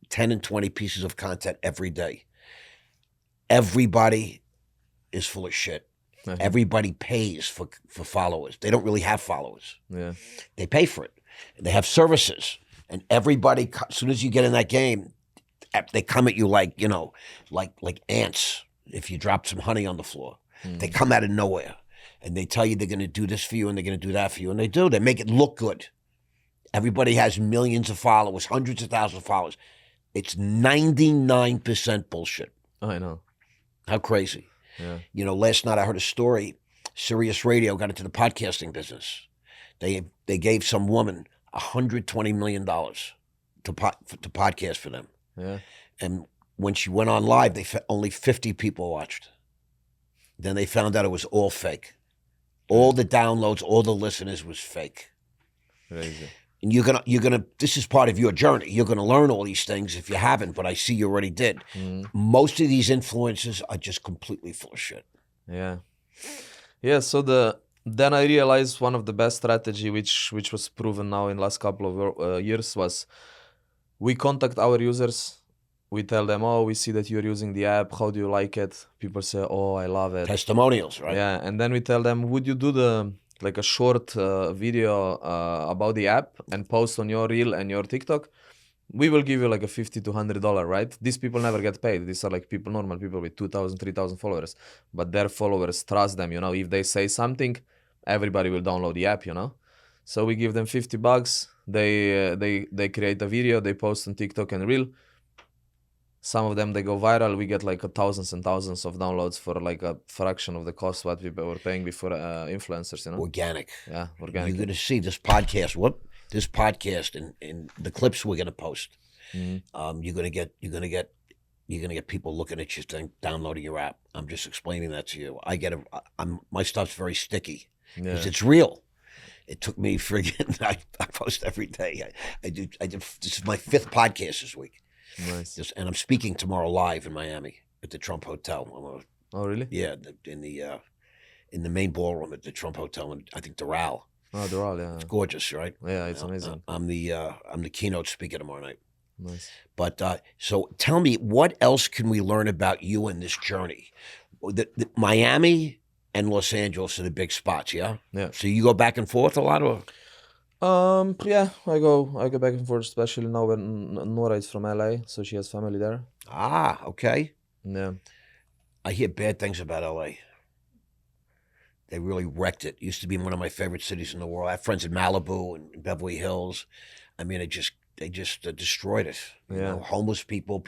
10 and 20 pieces of content every day. Everybody is full of shit. Mhm. Everybody pays for followers. They don't really have followers. Yeah. They pay for it. They have services. And everybody, as soon as you get in that game, they come at you like, you know, like ants if you drop some honey on the floor. They come out of nowhere. And they tell you they're going to do this for you and they're going to do that for you. And they do. They make it look good. Everybody has millions of followers, hundreds of thousands of followers. It's 99% bullshit. I know. How crazy. Yeah. You know, last night I heard a story. Sirius Radio got into the podcasting business. They gave some woman $120 million to podcast for them. Yeah. And when she went on live, only 50 people watched. Then they found out it was all fake. All the downloads, all the listeners was fake. Crazy. And you're gonna. This is part of your journey. You're gonna learn all these things if you haven't. But I see you already did. Most of these influencers are just completely full of shit. Yeah. Yeah. So then I realized one of the best strategy, which was proven now in last couple of years, was we contact our users. We tell them, oh, we see that you're using the app. How do you like it? People say, oh, I love it. Testimonials, right? Yeah, and then we tell them, would you do like a short video about the app and post on your reel and your TikTok? We will give you like a $50 to $100, right? These people never get paid. These are like normal people with 2,000, 3,000 followers, but their followers trust them. You know, if they say something, everybody will download the app. You know, so we give them $50. They create a video, they post on TikTok and reel. Some of them, they go viral. We get like thousands and thousands of downloads for like a fraction of the cost what we were paying before influencers, you know? Organic. Yeah, organic. You're going to see this podcast. This podcast and the clips we're going to post. You're going to get people looking at you thing, downloading your app. I'm just explaining that to you. My stuff's very sticky because it's real. It took me friggin' I post every day. I do. This is my 5th podcast this week. Nice. And I'm speaking tomorrow live in Miami at the Trump Hotel. Oh, really? Yeah, in the main ballroom at the Trump Hotel, and I think Doral. Oh, Doral, yeah. It's gorgeous, right? Yeah, it's amazing. I'm the keynote speaker tomorrow night. Nice. But so tell me, what else can we learn about you in this journey? Miami and Los Angeles are the big spots, yeah. Yeah. So you go back and forth a lot, or? Yeah, I go back and forth, especially now when Nora is from LA, so she has family there. Ah, okay. Yeah. I hear bad things about LA. They really wrecked it. Used to be one of my favorite cities in the world. I have friends in Malibu and Beverly Hills. I mean, they just destroyed it. You know, homeless people.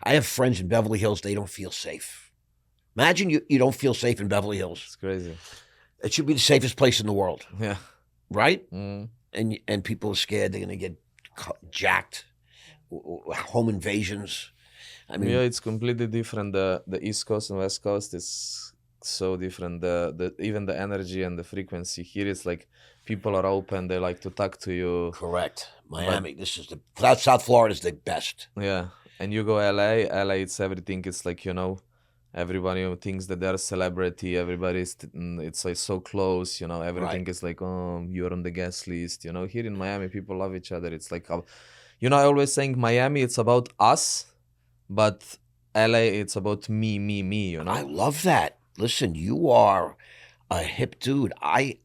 I have friends in Beverly Hills. They don't feel safe. Imagine you don't feel safe in Beverly Hills. It's crazy. It should be the safest place in the world. Yeah. Right? And people are scared they're going to get jacked. Home invasions. I mean, yeah, it's completely different. The East Coast and West Coast is so different. Even the energy and the frequency here is like people are open. They like to talk to you. Correct. Miami. This is South Florida is the best. Yeah, and you go LA. LA, it's everything. It's like, you know, everybody thinks that they're a celebrity. Everybody's it's like so close, you know. Everything Right. is like, oh, you're on the guest list, you know. Here in Miami, people love each other. It's like, you know, I always saying Miami, it's about us, but LA, it's about me, you I know. love that. Listen, you are a hip dude. I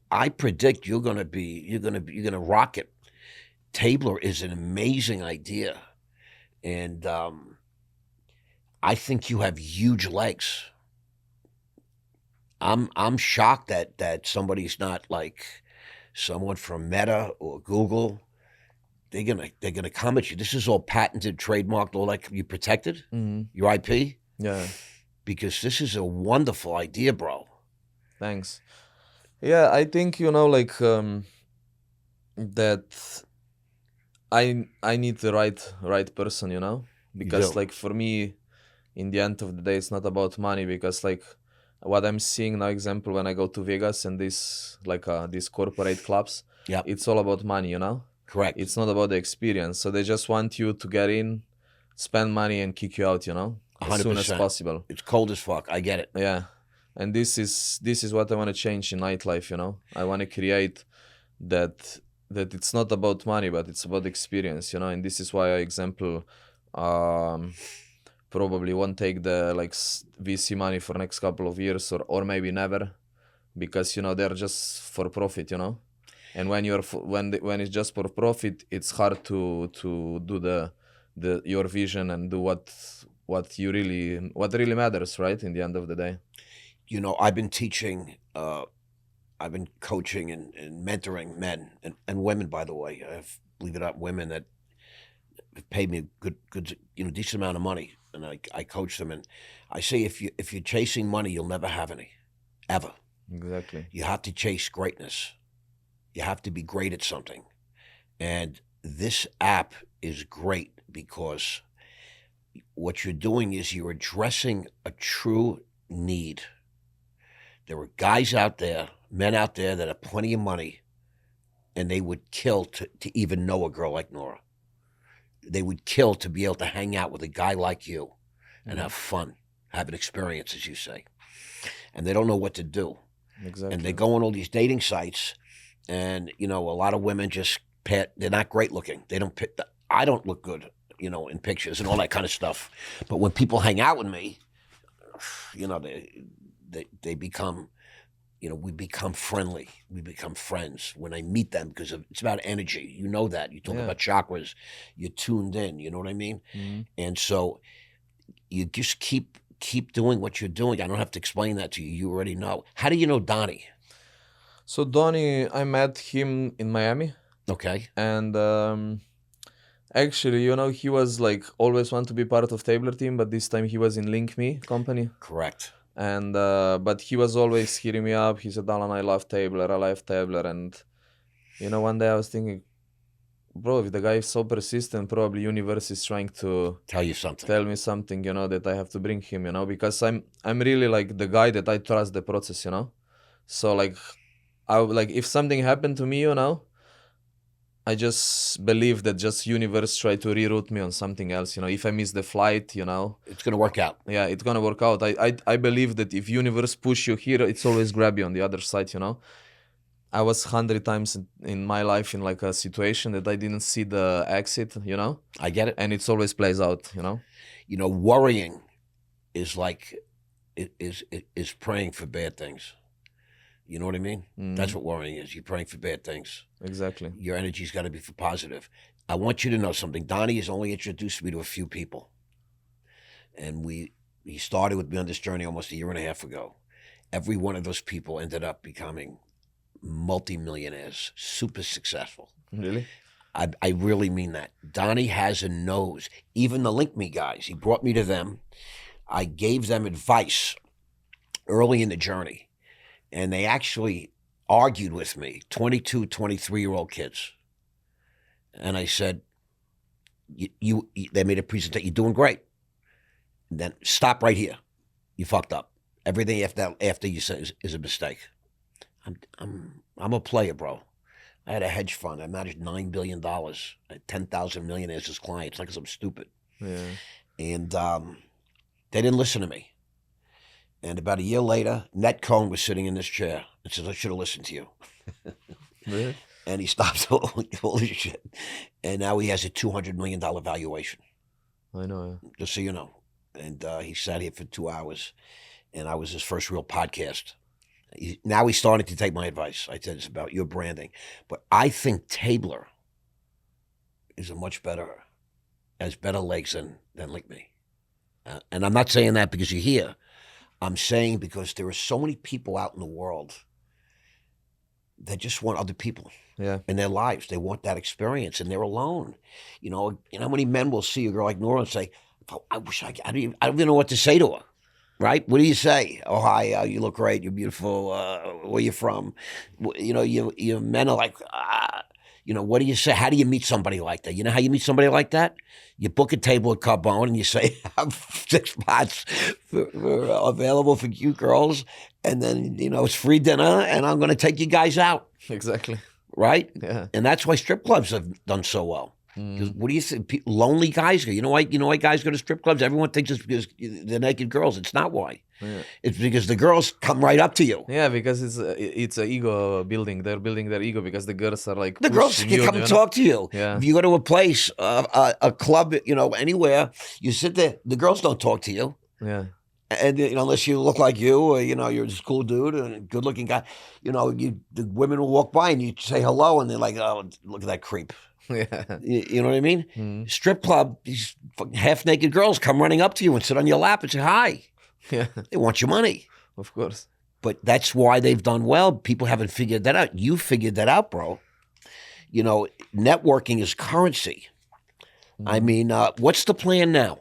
predict you're gonna rock it. Tabler is an amazing idea, and I think you have huge legs. I'm shocked that somebody's not like someone from Meta or Google. They're gonna come at you. This is all patented, trademarked, all that. You protected Mm-hmm. your IP Yeah, because this is a wonderful idea, bro. thanks. Yeah, I think, you know, like that I need the right person, you know, You because do. like for me, in the end of the day, it's not about money, because like what I'm seeing now, example, when I go to Vegas and these corporate clubs, Yep. it's all about money, you know. Correct. It's not about the experience. So they just want you to get in, spend money, and kick you out, you know, as soon as 100%. possible. It's cold as fuck. I get it. Yeah, and this is what I want to change in nightlife, you know. I want to create that it's not about money, but it's about experience, you know. And this is why I example um probably won't take the like VC money for next couple of years, or maybe never, because you know they're just for profit, you know. And when when it's just for profit, it's hard to do the your vision and do what really matters, right, in the end of the day. You know, I've been teaching, I've been coaching and mentoring men and women, by the way. I've, believe it or not, women that have paid me good, you know, decent amount of money, and I coach them. And I say, if you're chasing money, you'll never have any, ever. Exactly. You have to chase greatness. You have to be great at something. And this app is great because what you're doing is you're addressing a true need. There are guys out there, men out there that have plenty of money, and they would kill to even know a girl like Nora. They would kill to be able to hang out with a guy like you and have fun, have an experience, as you say. And they don't know what to do. Exactly. And they go on all these dating sites, and you know, a lot of women just they're not great looking. They don't pick. I don't look good, you know, in pictures and all that kind of stuff. But when people hang out with me, you know, they become, you know, we become friendly. We become friends when I meet them because it's about energy. You know that. You talk Yeah. about chakras. You're tuned in. You know what I mean? Mhm. And so you just keep doing what you're doing. I don't have to explain that to you. You already know. How do you know Donnie? So Donnie, I met him in Miami, Okay. and actually, you know, he was like always want to be part of Tabler team, but this time he was in Link Me company, Correct. and but he was always hitting me up. He said, "Alan, I love Tabler," and you know, one day I was thinking, bro, if the guy is so persistent, probably universe is trying to Tell you something. tell me something, you know, that I have to bring him, you know, because I'm really like the guy that I trust the process, you know. So like I like if something happened to me, you know, I just believe that just universe try to reroute me on something else, you know. If I miss the flight, you know, It's gonna work out. yeah, it's gonna work out. I believe that if universe push you here, it's always grab you on the other side, you know. I was 100 times in my life in like a situation that I didn't see the exit, you know, I get it. and it's always plays out, you know. You know, worrying is like is praying for bad things. You know what I mean? That's what worrying is. You're praying for bad things. Exactly. Your energy's got to be for positive. I want you to know something. Donnie has only introduced me to a few people, and he started with me on this journey almost a year and a half ago. Every one of those people ended up becoming multimillionaires, super successful. Really? I really mean that. Donnie has a nose. Even the Link Me guys, he brought me to them. I gave them advice early in the journey, and they actually argued with me, 22, 23-year-old kids. And I said, they made a presentation, you're doing great. And then stop right here. You fucked up. Everything after you say is a mistake. I'm a player, bro. I had a hedge fund. I managed $9 billion. I had 10,000 millionaires as clients. Like I'm stupid. Yeah. And they didn't listen to me. And about a year later, Ned Cohn was sitting in this chair and says, I should have listened to you. Really? And he stopped all this shit. And now he has a $200 million valuation, I know. just so you know. And he sat here for 2 hours, and I was his first real podcast. Now he's starting to take my advice. I said, it's about your branding. But I think Tabler is has better legs than Lick Me. And I'm not saying that because you're here. I'm saying because there are so many people out in the world that just want other people in their lives. They want that experience, and they're alone. You know how many men will see a girl like Nora and say, oh, I don't even know what to say to her, right? What do you say? Oh, hi, you look great, you're beautiful, where you from? You know, you men are like, you know, what do you say? How do you meet somebody like that? You know how you meet somebody like that? You book a table at Carbone and you say, I have 6 spots available for cute girls. And then, you know, it's free dinner and I'm going to take you guys out. Exactly. Right? Yeah. And that's why strip clubs have done so well. What do you think? Lonely guys go. You know why guys go to strip clubs? Everyone thinks it's because they're naked girls. It's not why. Yeah. It's because the girls come right up to you. Yeah, because it's a ego building. They're building their ego because the girls are like The girls pushing can you, come and talk to you. Yeah. If you go to a place, a club, you know, anywhere, you sit there. The girls don't talk to you. Yeah. And you know, unless you look like you, or you know, you're a cool dude and a good-looking guy, you know, the women will walk by and you say hello, and they're like, "Oh, look at that creep." Yeah. You know what I mean? Strip club, these half-naked girls come running up to you and sit on your lap and say hi. Yeah. They want your money. Of course. But that's why they've done well. People haven't figured that out. You figured that out, bro. You know, networking is currency. I mean, what's the plan now?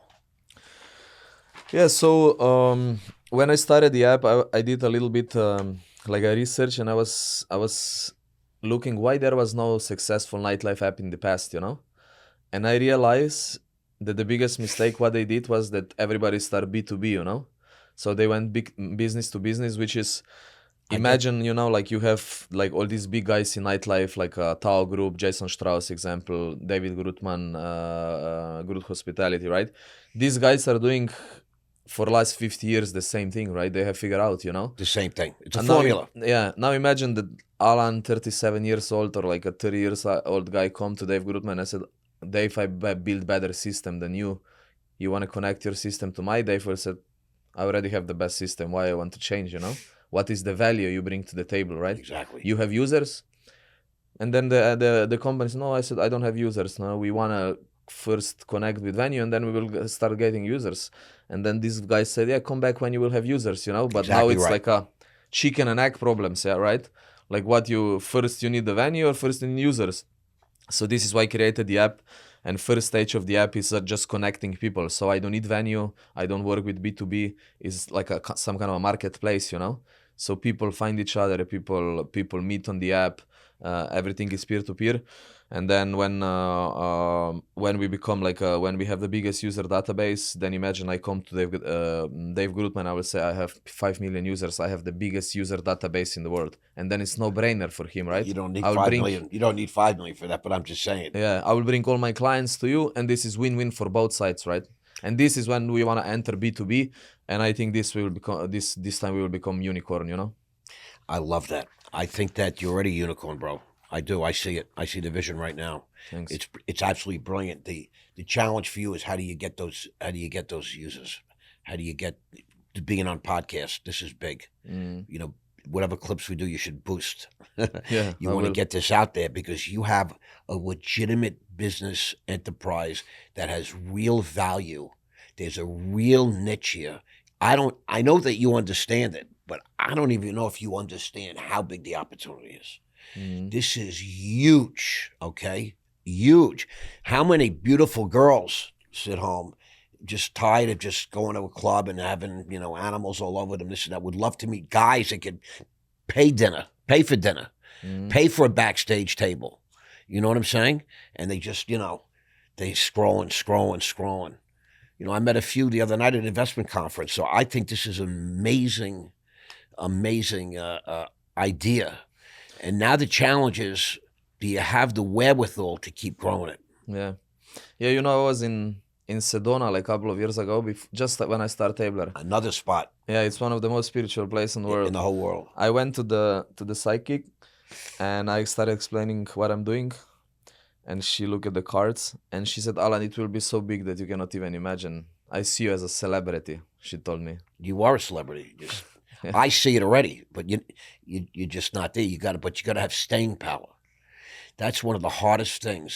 Yeah, so when I started the app, I did a little bit like a research, and I was looking why there was no successful nightlife app in the past, you know? And I realized that the biggest mistake what they did was that everybody started B2B, you know? So they went big business to business, which is, imagine, you know, like you have like all these big guys in nightlife, like Tao Group, Jason Strauss example, David Grutman, Groot Hospitality, right? These guys are doing for the last 50 years the same thing, right? They have figured out, you know? The same thing. It's a And formula. Now imagine that Alan, 37 years old, or like a 30 years old guy come to Dave Grutman and said, Dave, I build better system than you. You want to connect your system to my? Dave will said, I already have the best system. Why I want to change, you know? What is the value you bring to the table, right? Exactly. You have users? And then the companies, no, I said, I don't have users. No, we want to first connect with venue and then we will start getting users. And then these guys said, yeah, come back when you will have users, you know? But Exactly now it's right. like a chicken and egg problems, yeah, right? Like first you need the venue or first you need users. So this is why I created the app. And first stage of the app is just connecting people. So I don't need venue. I don't work with B2B. It's like some kind of a marketplace, you know? So people find each other, people meet on the app. Everything is peer-to-peer. And then when we become like when we have the biggest user database, then imagine I come to Dave Grutman, I will say I have 5 million users. I have the biggest user database in the world, and then it's no brainer for him, right? You don't need 5 million. You don't need 5 million for that. But I'm just saying. Yeah, I will bring all my clients to you, and this is win-win for both sides, right? And this is when we want to enter B2B, and I think this will become this time we will become unicorn, you know. I love that. I think that you're already a unicorn, bro. I do. I see it. I see the vision right now. Thanks. It's absolutely brilliant. The challenge for you is how do you get those users? How do you get to being on podcasts? This is big. You know, whatever clips we do, you should boost. Yeah, You want to get this out there because you have a legitimate business enterprise that has real value. There's a real niche here. I know that you understand it, but I don't even know if you understand how big the opportunity is. This is huge, okay? Huge. How many beautiful girls sit home just tired of just going to a club and having, you know, animals all over them, this and that, would love to meet guys that could pay for dinner, pay for a backstage table. You know what I'm saying? And they just, you know, they scrolling. You know, I met a few the other night at an investment conference. So I think this is an amazing idea. And now the challenge is, do you have the wherewithal to keep growing it? Yeah. You know, I was in Sedona like a couple of years ago, just when I started Tabler. Another spot. Yeah, it's one of the most spiritual places in the world. in the whole world. I went to the psychic, and I started explaining what I'm doing, and she looked at the cards, and she said, "Alan, it will be so big that you cannot even imagine. I see you as a celebrity," she told me. You are a celebrity. I see it already, but you're just not there. But you got to have staying power. That's one of the hardest things,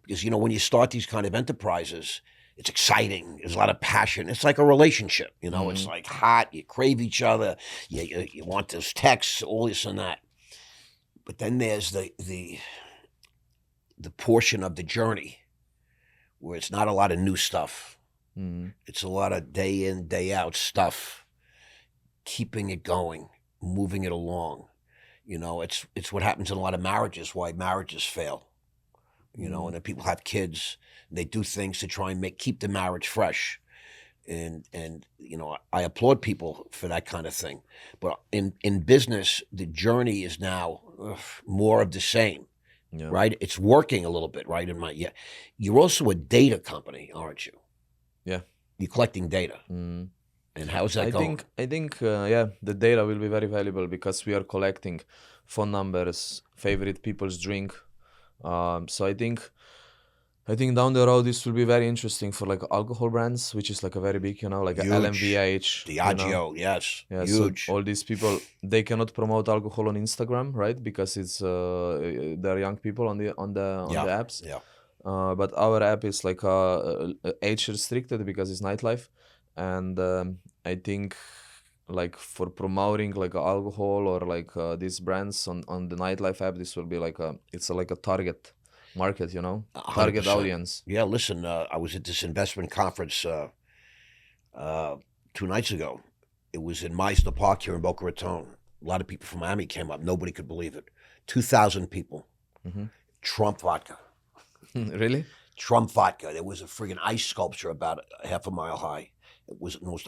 because when you start these kind of enterprises, it's exciting. There's a lot of passion. It's like a relationship. It's like hot. You crave each other. You want those texts, all this and that. But then there's the portion of the journey where it's not a lot of new stuff. It's a lot of day in, day out stuff, keeping it going, moving it along. It's what happens in a lot of marriages, why marriages fail. And then people have kids, and they do things to try and keep the marriage fresh. And I applaud people for that kind of thing. But in business, the journey is now more of the same. Yeah. Right? It's working a little bit, right? You're also a data company, aren't you? Yeah. You're collecting data. And how's that going? I think the data will be very valuable because we are collecting phone numbers, favorite people's drink. So I think down the road this will be very interesting for like alcohol brands, which is like a very big, like huge. LMVH, Diageo, yes, huge. So all these people, they cannot promote alcohol on Instagram, right? Because it's they're young people on the apps. Yeah. But our app is like age restricted because it's nightlife, and I think like for promoting like alcohol or like these brands on the nightlife app, this will be like it's like a target market, 100%. Target audience. Yeah, listen, I was at this investment conference 2 nights ago. It was in Meisner Park here in Boca Raton. A lot of people from Miami came up. Nobody could believe it. 2,000 people. Trump vodka. Really? Trump vodka. There was a friggin' ice sculpture about half a mile high. It was the most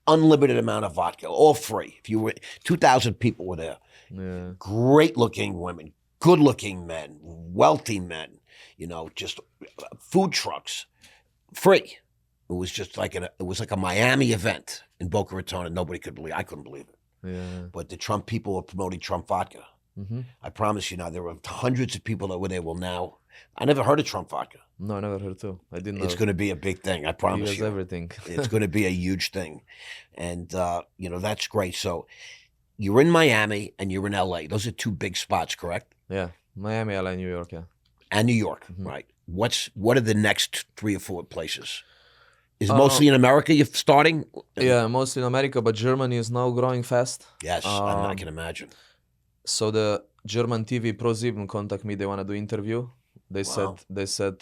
unlimited amount of vodka, all free. If you were 2,000 people were there. Yeah. Great-looking women, good-looking men, wealthy men. Just food trucks, free. It was just like a Miami event in Boca Raton, and nobody could believe. I couldn't believe it. Yeah. But the Trump people were promoting Trump vodka. I promise you now, there were hundreds of people that were there. Well, now, I never heard of Trump vodka. No, I never heard too. I didn't know. It's going to be a big thing, I promise you. Everything. It's going to be a huge thing. And, that's great. So you're in Miami and you're in LA. Those are two big spots, correct? Yeah. Miami, LA, New York, yeah. And New York, right. What are the next 3 or 4 places? Is it mostly in America you're starting? Yeah, mostly in America, but Germany is now growing fast. Yes, I can imagine. So the German TV ProSieben contact me. They want to do interview. They said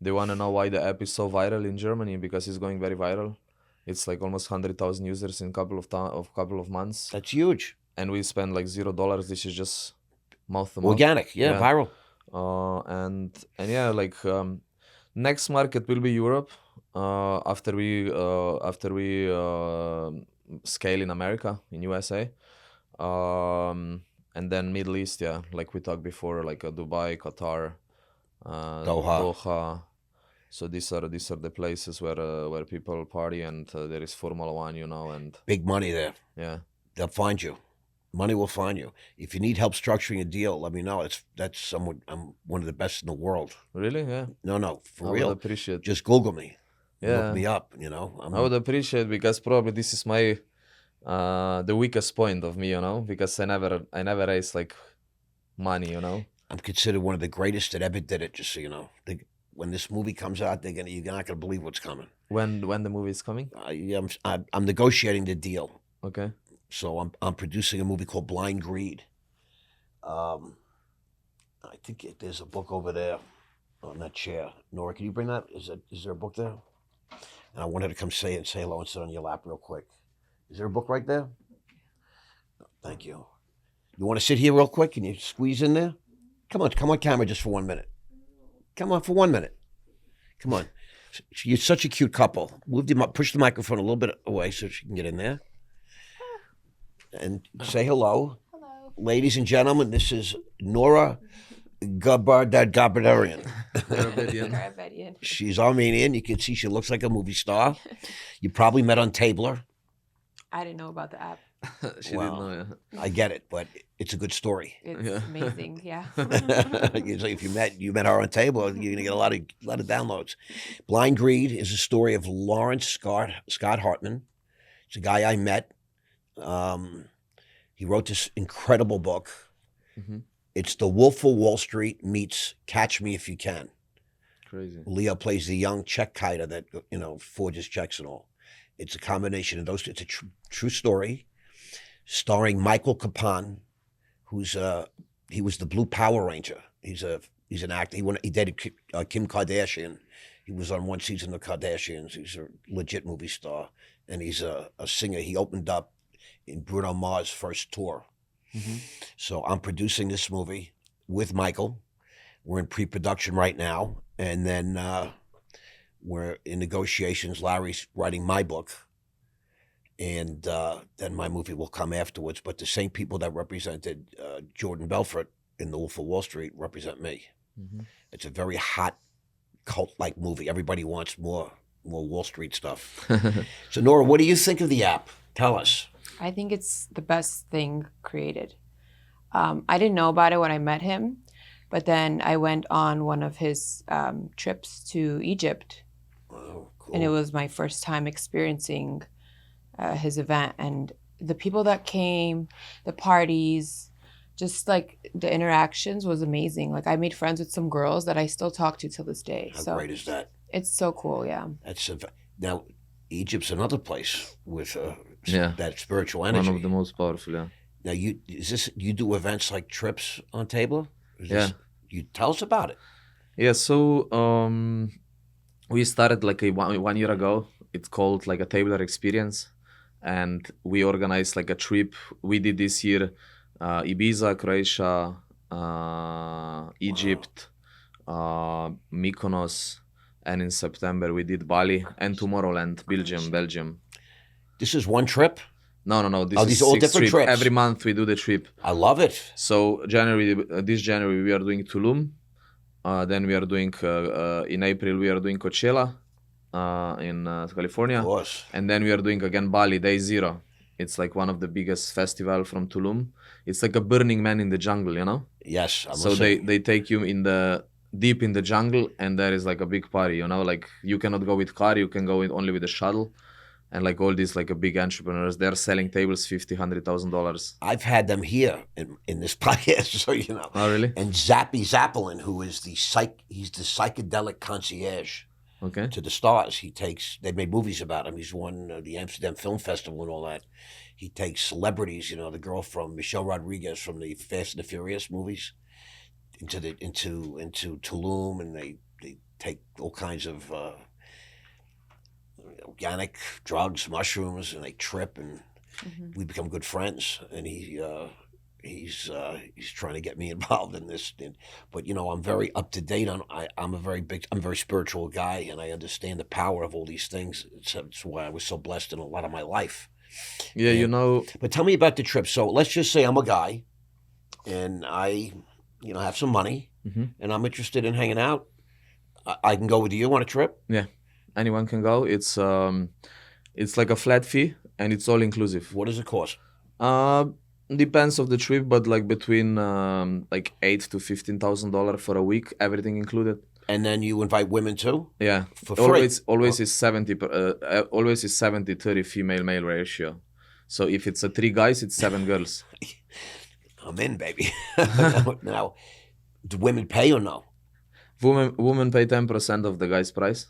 they want to know why the app is so viral in Germany, because it's going very viral. It's like almost 100,000 users in couple of months. That's huge. And we spend like $0. This is just mouth to mouth. Organic, viral. And yeah, like next market will be Europe. After we scale in America, in USA. And then Middle East, yeah, like we talked before, like Dubai, Qatar, Doha. So these are the places where people party, and there is Formula One, and big money there. Yeah, they'll find you. Money will find you. If you need help structuring a deal, let me know. I'm one of the best in the world. Really? Yeah. No, for real. I would appreciate. Just Google me. Yeah. Look me up. I would appreciate, because probably this is my the weakest point of me, because I never raise like money, I'm considered one of the greatest that ever did it. Just so you know, when this movie comes out, you're not gonna believe what's coming. When the movie is coming? I'm negotiating the deal. Okay. So I'm producing a movie called Blind Greed. I think there's a book over there on that chair. Nora, can you bring that? Is there a book there? And I want her to come say hello and sit on your lap real quick. Is there a book right there? Thank you. You want to sit here real quick? Can you squeeze in there? Come on camera just for 1 minute. Come on for 1 minute. Come on. You're such a cute couple. Push the microphone a little bit away so she can get in there. And say hello. Hello. Ladies and gentlemen, this is Nora Gabardarian. Caribbean. Caribbean. She's Armenian. You can see she looks like a movie star. You probably met on Tabler. I didn't know about the app. She Wow. didn't know. Yeah. I get it, but it's a good story. It's Yeah. amazing. Yeah. Usually, if you met her on Tabler, you're gonna get a lot of downloads. Blind Greed is a story of Lawrence Scott Hartman. It's a guy I met. He wrote this incredible book. Mhm. It's The Wolf of Wall Street meets Catch Me If You Can. Crazy. Leo plays the young check kiter that forges checks and all. It's a combination of those. It's a true story, starring Michael Capon, he was the Blue Power Ranger. He's an actor. He dated Kim Kardashian. He was on one season of Kardashians. He's a legit movie star, and he's a singer. He opened up in Bruno Mars' first tour. Mhm. So I'm producing this movie with Michael. We're in pre-production right now, and then we're in negotiations. Larry's writing my book, and then my movie will come afterwards. But the same people that represented Jordan Belfort in The Wolf of Wall Street represent me. Mhm. It's a very hot, cult-like movie. Everybody wants more Wall Street stuff. So Nora, what do you think of the app? Tell us. I think it's the best thing created. I didn't know about it when I met him, but then I went on one of his trips to Egypt, Oh, cool. and it was my first time experiencing his event. And the people that came, the parties, just like the interactions was amazing. Like I made friends with some girls that I still talk to till this day. How So great is that? it's so cool, yeah. Now, Egypt's another place with Yeah. that spiritual energy. One of the most powerful. Yeah. Now, you do events like trips on Tabler? Yeah. You tell us about it. Yeah. So we started like one year ago. It's called like a Tabler Experience, and we organized like a trip. We did this year Ibiza, Croatia, Egypt, Mykonos, and in September we did Bali and Tomorrowland, Belgium. This is one trip? No. This these is are all 6 different trip. trips. Every month we do the trip. I love it. So this January we are doing Tulum. Then we are doing in April we are doing Coachella in California, Of course. and then we are doing again Bali Day Zero. It's like one of the biggest festival from Tulum. It's like a Burning Man in the jungle, you know. Yes. So they take you deep in the jungle, and there is like a big party, you know. Like you cannot go with car, you can go only with a shuttle. And like all these like a big entrepreneurs, they're selling tables $50,000-$100,000. I've had them here in this podcast, so you know. Oh really? And Zappy Zappelin, who is he's the psychedelic concierge Okay. to the stars. They made movies about him. He's won the Amsterdam Film Festival and all that. He takes celebrities, the girl from Michelle Rodriguez from the Fast and the Furious movies into Tulum, and they take all kinds of organic drugs, mushrooms, and they trip, and we become good friends. And he's trying to get me involved in this. But I'm very up to date on. I'm a very spiritual guy, and I understand the power of all these things. It's why I was so blessed in a lot of my life. Yeah, But tell me about the trip. So let's just say I'm a guy, and I, have some money, and I'm interested in hanging out. I can go with you on a trip. Yeah, anyone can go. It's like a flat fee, and it's all inclusive. What does it cost? Depends of the trip, but like between like $8,000 to $15,000 for a week, everything included. And then you invite women too? Yeah, For free? always is 70/30 female-male ratio. So if it's 3 guys, it's 7 girls. I'm in, baby. Now, do women pay or no? Women pay 10% of the guy's price.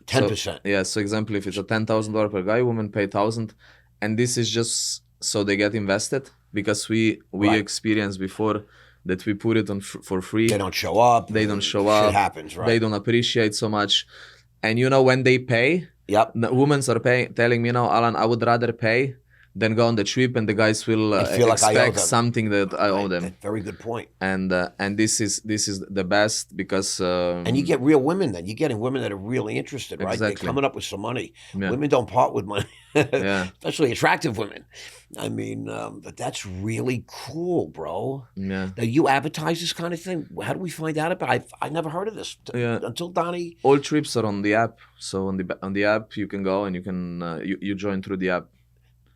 10%. Yeah. So example, if it's a $10,000 per guy, women pay 1,000, and this is just so they get invested, because we Right. experienced before that we put it on for free. They don't show up. They don't show Shit up. happens, right? They don't appreciate so much, and when they pay, Yep. the women are telling me now, Alan, I would rather pay then go on the trip, and the guys will I feel like I owe expect them. something that I owe them. Very good point. And this is the best because And you get real women then. You're getting women that are really interested, right? They're Exactly. coming up with some money. Yeah. Women don't part with money, Yeah. especially attractive women. I mean, but that's really cool, bro. Yeah. Now, you advertise this kind of thing. How do we find out about it? I never heard of this Yeah. until Donnie. All trips are on the app. So on the app you can go and you can you join through the app.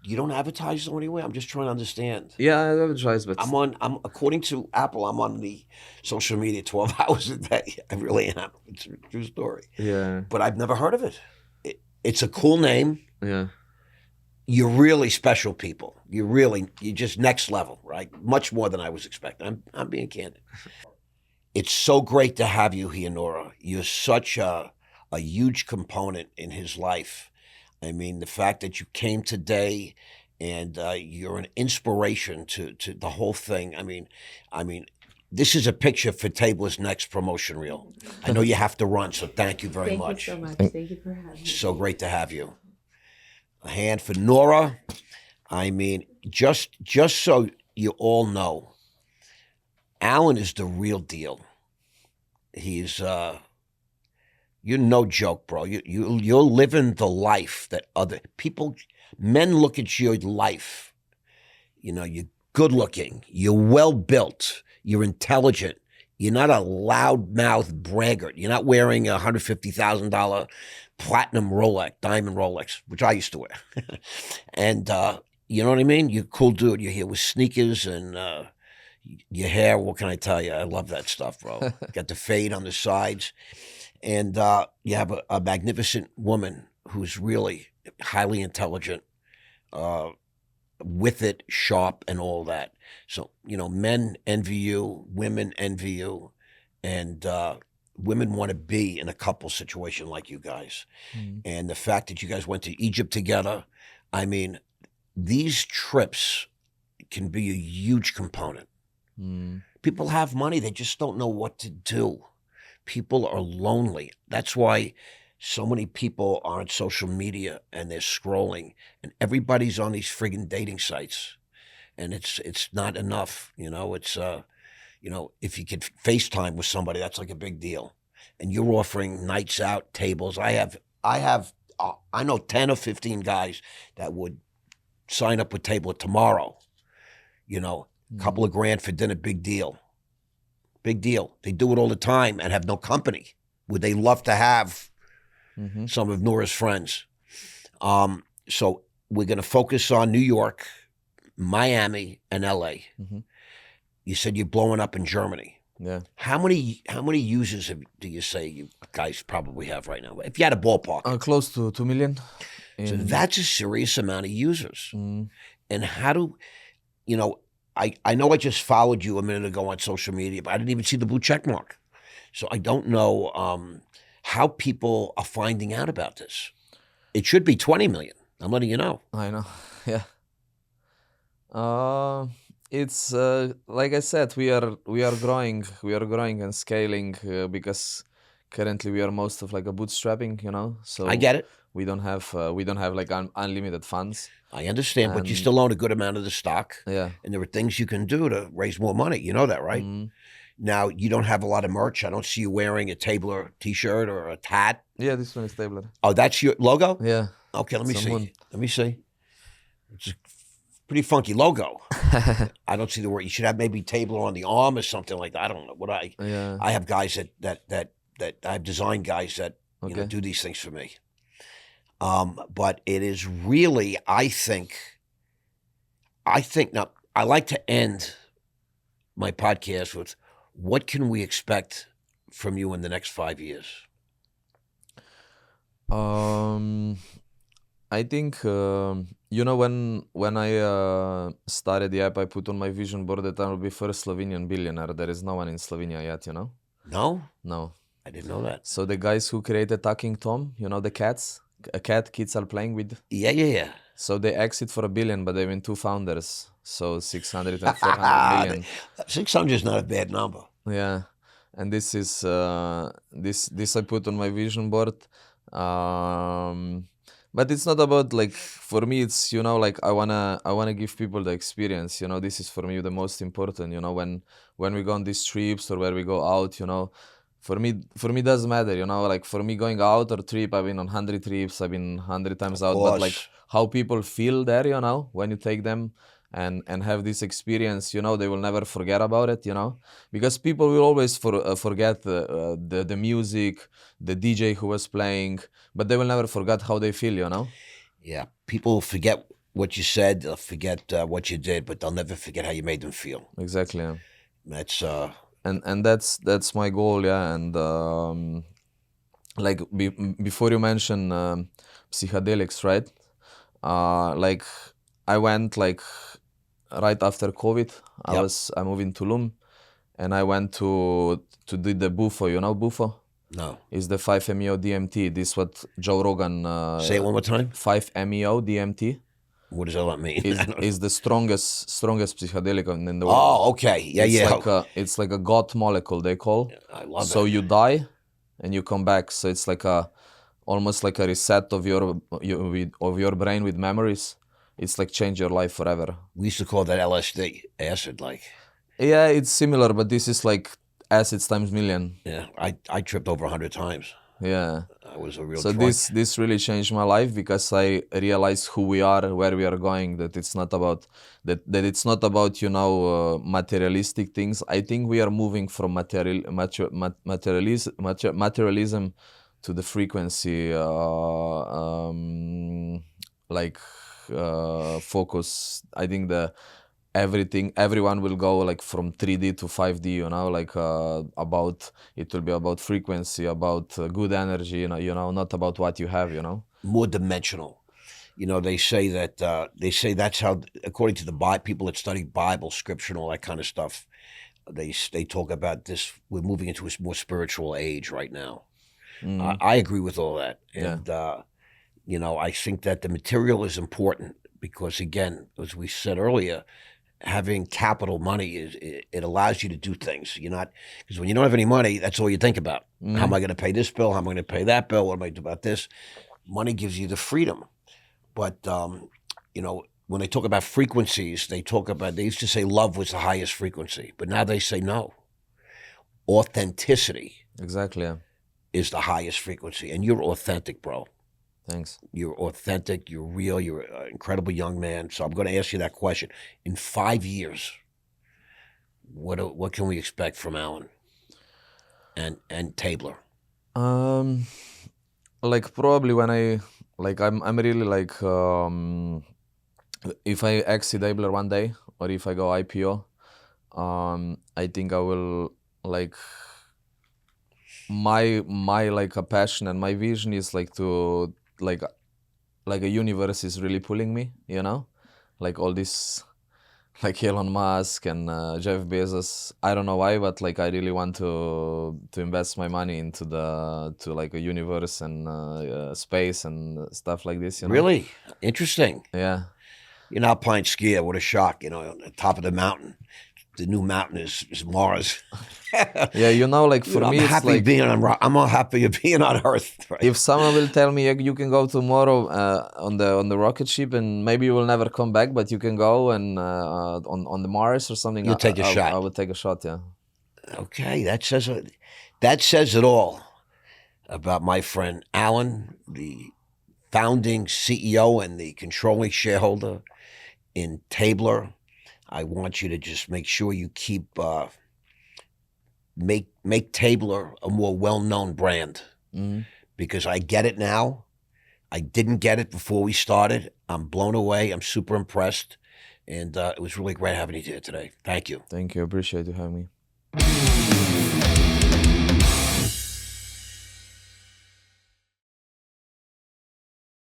You don't advertise them anywhere? I'm just trying to understand. Yeah, I advertise, but I'm according to Apple, I'm on the social media 12 hours a day. I really am. It's a true story. yeah, But I've never heard of it. It's a cool name. yeah, You're really special people. You're just next level, right? Much more than I was expecting. I'm being candid. It's so great to have you here, Nora. You're such a huge component in his life. I mean, the fact that you came today and you're an inspiration to the whole thing. I mean, this is a picture for Tabler's next promotion reel. I know you have to run, so thank you very much. Thank you so much. Thank you for having me. So great to have you. A hand for Nora. I mean, just so you all know, Alan is the real deal. He's you're no joke, bro. You're living the life that other people, men look at your life. You know, you're good looking, you're well built, you're intelligent. You're not a loudmouth braggart. You're not wearing a $150,000 platinum Rolex, diamond Rolex, which I used to wear. And you know what I mean? You're a cool dude. You're here with sneakers and your hair. What can I tell you? I love that stuff, bro. Got the fade on the sides. And you have a magnificent woman who's really highly intelligent, with it, sharp, and all that. So, you know, men envy you, women envy you, and women want to be in a couple situation like you guys. Mm. And the fact that you guys went to Egypt together, I mean, these trips can be a huge component. Mm. People have money, they just don't know what to do. People are lonely. That's why so many people are on social media and they're scrolling, and everybody's on these friggin' dating sites, and it's not enough. You know, it's you know, if you could FaceTime with somebody, that's like a big deal. And you're offering nights out, tables. I know 10 or 15 guys that would sign up with Table tomorrow. You know, a couple of grand for dinner, big deal. Big deal. They do it all the time and have no company. Would they love to have some of Nora's friends? So we're going to focus on New York, Miami, and LA. Mm-hmm. You said you're blowing up in Germany. Yeah. How many users do you say you guys probably have right now? If you had a ballpark. Close to 2 million. So that's a serious amount of users. Mm. And how do, you know, I know I just followed you a minute ago on social media, but I didn't even see the blue check mark. So I don't know how people are finding out about this. It should be 20 million. I'm letting you know. I know. Yeah. It's like I said, we are growing and scaling because currently we are most of like a bootstrapping, you know. So I get it. We don't have like unlimited funds. I understand, but you still own a good amount of the stock. Yeah. And there are things you can do to raise more money. You know that, right? Mm. Now, you don't have a lot of merch. I don't see you wearing a Tabler t-shirt or a hat. Yeah, this one is Tabler. Oh, that's your logo? Yeah. Okay, let me see. Someone- Let me see. It's a pretty funky logo. I don't see the word. You should have maybe Tabler on the arm or something like that. I don't know what Yeah. I have guys that I have design guys that you know Okay. do these things for me. But it is really, I think now I like to end my podcast with, what can we expect from you in the next 5 years? I think you know, when I started the app, I put on my vision board that I will be first Slovenian billionaire. There is no one in Slovenia yet, you know. No, No. I didn't know that. So the guys who created Talking Tom, you know, the cats, a cat kids are playing with. Yeah. So they exit for $1 billion, but they've been 2 founders, so 600 and 400 million. 600 is not a bad number. Yeah, and this is this I put on my vision board. But it's not about like, for me it's, you know, like I wanna give people the experience, you know. This is for me the most important, you know, when we go on these trips or where we go out, you know. For me doesn't matter, you know, like for me going out or trip, I've been on 100 trips, I've been 100 times Of out, but like course. how people feel there, you know, when you take them and have this experience, you know, they will never forget about it, you know, because people will always forget the music, the DJ who was playing, but they will never forget how they feel, you know. Yeah, people forget what you said, they'll forget what you did, but they'll never forget how you made them feel. Exactly, yeah. That's And that's my goal, yeah. And like before you mention psychedelics, right? Like I went like right after COVID. Yep. I moved in Tulum, and I went to do the Bufo. You know Bufo? no. Is the 5-MeO DMT. This what Joe Rogan. Say it one more time. 5-MeO DMT What does all that mean? is the strongest psychedelic in the world. Oh, okay. Yeah, It's yeah. like it's like a God molecule they call. I love So it. you die, and you come back. So it's like almost like a reset of your brain with memories. It's like change your life forever. We used to call that LSD, acid. Like, Yeah, it's similar, but this is like acids times million. yeah, I tripped over 100 times. Yeah. I was a real. So drunk. this really changed my life because I realized who we are, where we are going. That it's not about that it's not about, you know, materialistic things. I think we are moving from materialism to the frequency like focus. I think everyone will go like from 3D to 5D, you know, like about it will be about frequency, about good energy, you know, not about what you have, you know. More dimensional. You know, they say that's how, according to the people that study Bible, scripture, and all that kind of stuff, they talk about this. We're moving into a more spiritual age right now. I agree with all that, and you know, I think that the material is important because, again, as we said earlier, having capital money it allows you to do things. You're not, because when you don't have any money, that's all you think about. How am I going to pay this bill? How am I going to pay that bill? What am I going to do about this? Money gives you the freedom. But, you know, when they talk about frequencies, they used to say love was the highest frequency, but now they say no. Authenticity Exactly, yeah. is the highest frequency. And you're authentic, bro. Thanks. You're authentic, you're real, you're an incredible young man. So I'm going to ask you that question. In 5 years, what can we expect from Alan and Tabler? Like probably when I'm really like if I exit Abler one day or if I go IPO, I think I will like my like a passion and my vision is like to like a universe is really pulling me, you know, like all this like Elon Musk and Jeff Bezos. I don't know why, but like I really want to invest my money into to like a universe and space and stuff like this, you know. Really? Interesting. Yeah. You're not playing skier. What a shock. You know, on the top of the mountain. The new mountain is Mars. Yeah, you know, like for me, I'm it's happy like being on. I'm all happy being on Earth. Right? if someone will tell me you can go tomorrow on the rocket ship and maybe you will never come back, but you can go and on the Mars or something, You'll take a shot. I would take a shot. Yeah. Okay, that says it all about my friend Alan, the founding CEO and the controlling shareholder in Tabler. I want you to just make sure you keep make Tabler a more well-known brand, because I get it now. I didn't get it before we started. I'm blown away. I'm super impressed, and it was really great having you here today. Thank you. Thank you. Appreciate you having me.